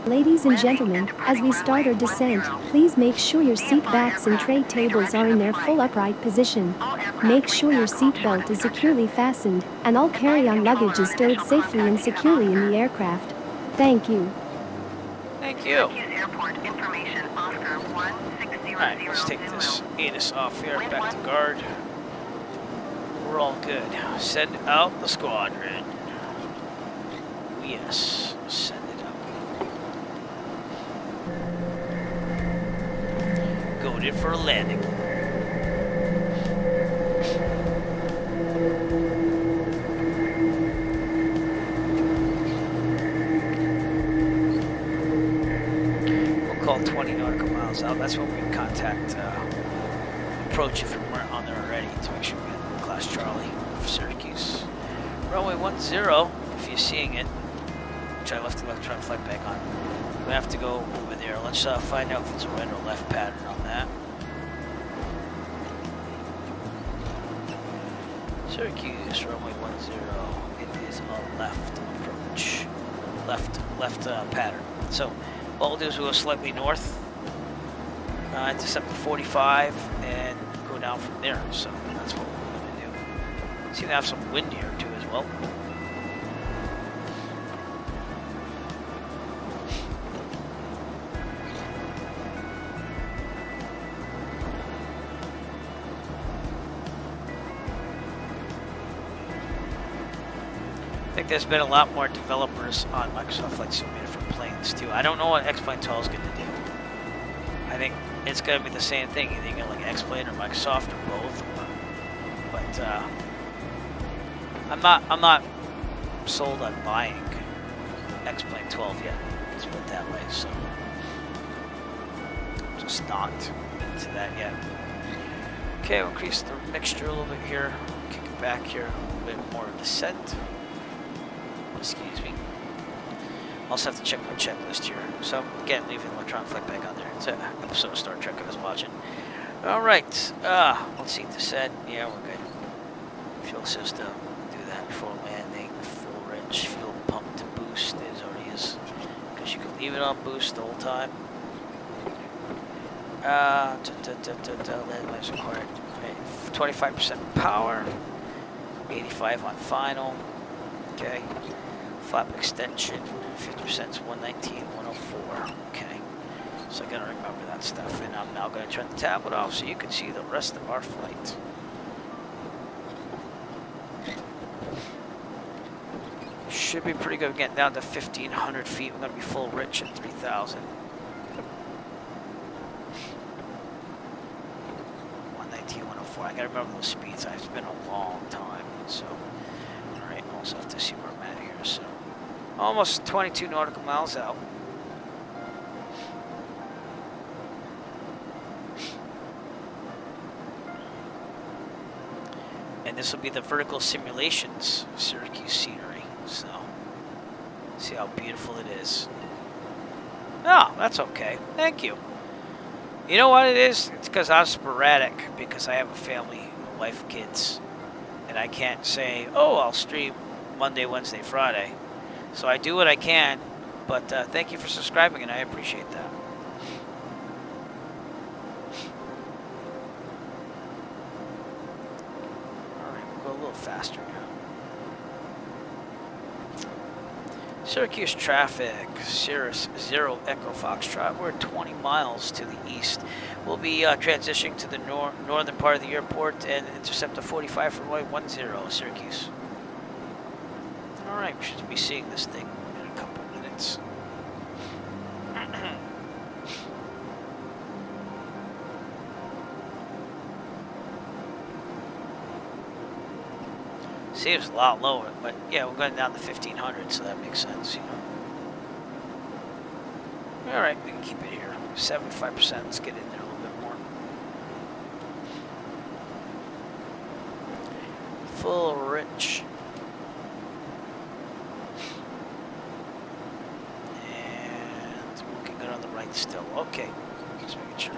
Ladies and gentlemen, as we start our descent, please make sure your seat backs and tray tables are in their full upright position. Make sure your seat belt is securely fastened, and all carry-on luggage is stowed safely and securely in the aircraft. Thank you. Thank you. Alright, let's take this ATIS off here, back to guard. we're all good. Send out the squadron. Yes, send it up. Going in for a landing. We'll call 20 nautical miles out. That's when we contact approach if we weren't on there already to make sure we get class Charlie for Syracuse. Runway 10, if you're seeing it, which I left the electron flight back on. We have to go over there. Let's find out if it's a right or left pattern on that. Syracuse, runway 10. It is a left approach. Left pattern. So what we'll do is we'll go slightly north, intercept the 45, and go down from there. So that's what we're going to do. Seem to have some wind here too as well. I think there's been a lot more developers on Microsoft Flight Simulator for planes too. I don't know what X-Plane 12 is going to do. I think it's going to be the same thing. Either you're going to like X-Plane or Microsoft or both. But I'm not sold on buying X-Plane 12 yet. Let's put it that way. So just not into that yet. Okay, we'll increase the mixture a little bit here. Kick it back here. A little bit more descent. Excuse me. Also have to check my checklist here. So again, leaving electron flight back on there. It's an episode of Star Trek I was watching. Alright. Let's see, descent. Yeah, we're good. Fuel system. Do that before landing. Full rich. Fuel pump to boost. It already is. Because you can leave it on boost the whole time. Landing is required. 25% power. 85 on final. Okay. Flap extension, 50% is 119, 104. Okay. So I gotta remember that stuff. And I'm now gonna turn the tablet off so you can see the rest of our flight. Should be pretty good. Getting down to 1,500 feet. We're gonna be full rich at 3,000. 119, 104. I gotta remember those speeds. It's been a long time. So, alright, also have to see where I'm at here. So, almost 22 nautical miles out. And this will be the vertical simulations Syracuse scenery. So, see how beautiful it is. Oh, that's okay. Thank you. You know what it is? It's because I'm sporadic because I have a family, a wife, kids. And I can't say, oh, I'll stream Monday, Wednesday, Friday. So I do what I can, but thank you for subscribing, and I appreciate that. All right, we'll go a little faster now. Syracuse traffic, Cirrus 0 Echo Foxtrot. We're 20 miles to the east. We'll be transitioning to the northern part of the airport and intercept the 45 for runway 10, Syracuse. Alright, we should be seeing this thing in a couple minutes. Seems a lot lower, but yeah, we're going down to 1,500, so that makes sense, you know. Alright, we can keep it here. 75%, let's get in there a little bit more. Full rich. And looking good on the right still. Okay, just making sure.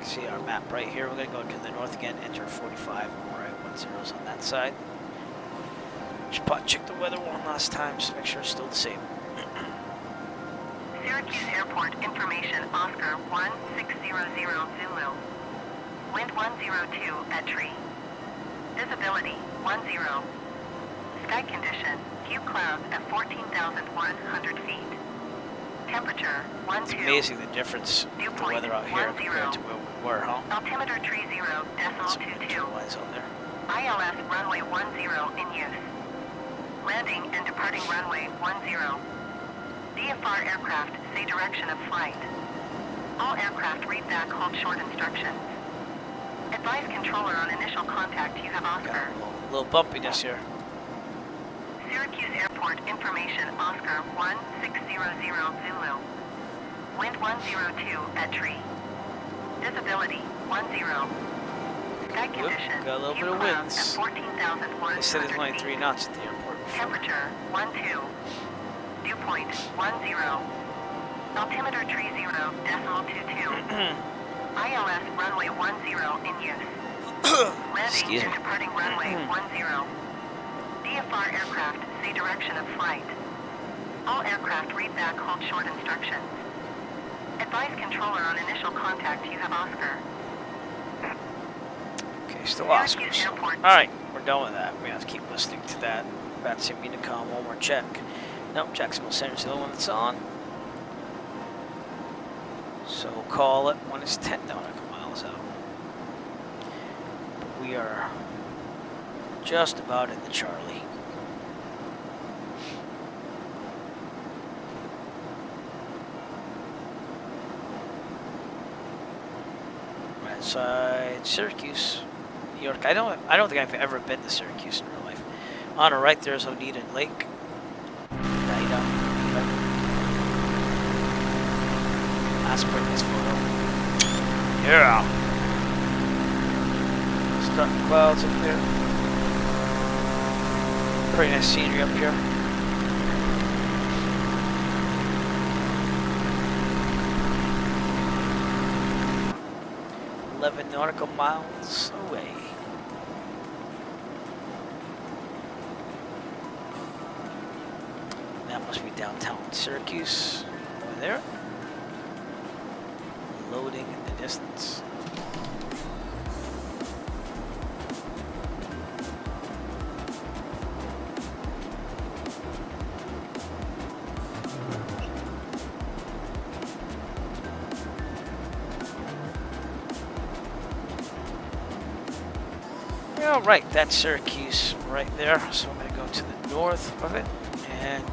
See our map right here. We're going to go to the north again, enter 45, and we're at 10's on that side. Check the weather one last time just to make sure it's still the same. Syracuse Airport information, Oscar 1600 Zulu. Wind 102 at tree. Visibility 10. Sky condition, few clouds at 14,100 feet. Temperature, 12. It's amazing the difference with the weather out here compared to where we were, huh? Altimeter 30.22. Lines out there. ILS runway 10 in use. Landing and departing runway 10. DFR aircraft say direction of flight. All aircraft read back hold short instructions. Advise controller on initial contact you have Oscar. Got a little bumpiness here. Syracuse Airport information Oscar 1600 Zulu. Wind 102 at tree. Visibility 10. Sky condition. Got a little bit of winds. At 14,100 They said there's only 3 feet. knots at the airport. Temperature 12. Dew point 10. Altimeter 30.22. ILS runway 10 in use. Landing Excuse and me. departing runway 10. DFR aircraft say direction of flight. All aircraft read back hold short instructions. Advise controller on initial contact you have Oscar. Okay, still Oscar. Syracuse Airport. Alright, we're done with that. We have to keep listening to that. That's Unicom, one more check. Nope, Jacksonville Center's the only one that's on. So we'll call it when it's 10 nautical miles out. But we are just about in the Charlie. Right side Syracuse, New York. I don't think I've ever been to Syracuse in real life. On the right there's Oneida Lake. Oneida. Let's put this photo. Yeah. Starting clouds up there. Pretty nice scenery up here. $11 nautical miles away. That must be downtown Syracuse. Over there. Loading in the distance. Yeah, right, that's Syracuse right there. So I'm going to go to the north of it. And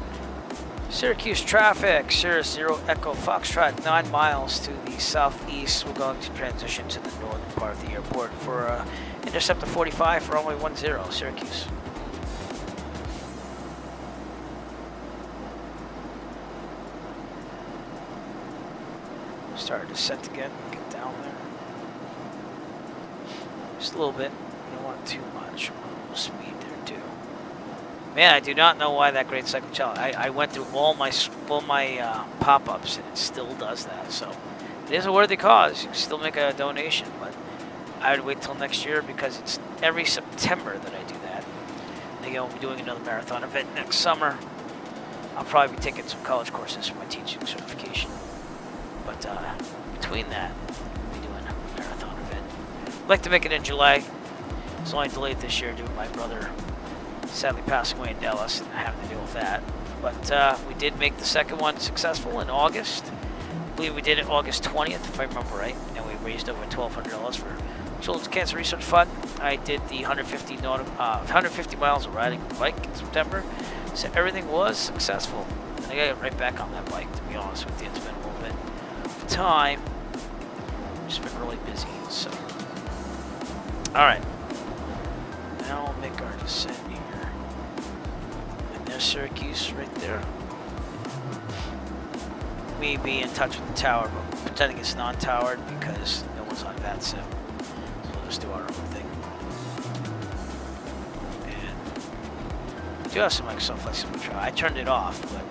Syracuse traffic, Cirrus 0 Echo Foxtrot, 9 miles to the southeast. We're going to transition to the northern part of the airport for Interceptor 45 for runway 10, Syracuse. Start descent again, get down there. Just a little bit, you don't want too much. A little speed there too. Man, I do not know why that Great Cycle Challenge. I went through all my pop-ups and it still does that. So it is a worthy cause. You can still make a donation, but I would wait till next year because it's every September that I do that. And again, we'll be doing another marathon event next summer. I'll probably be taking some college courses for my teaching certification. But between that, we'll be doing a marathon event. I'd like to make it in July. It's only delayed this year due to my brother sadly passing away in Dallas and having to deal with that. But we did make the second one successful in August. I believe we did it August 20th, if I remember right. And we raised over $1,200 for Children's Cancer Research Fund. I did the 150 miles of riding a bike in September. So everything was successful. And I got right back on that bike, to be honest with you. It's been a little bit of time. Just been really busy. So, all right. Now we'll make our descent here. And there's Syracuse right there. We be in touch with the tower, but pretending it's non-towered because no one's on VATSIM. So we'll just do our own thing. And we do have some Microsoft Flight Simulator. I turned it off, but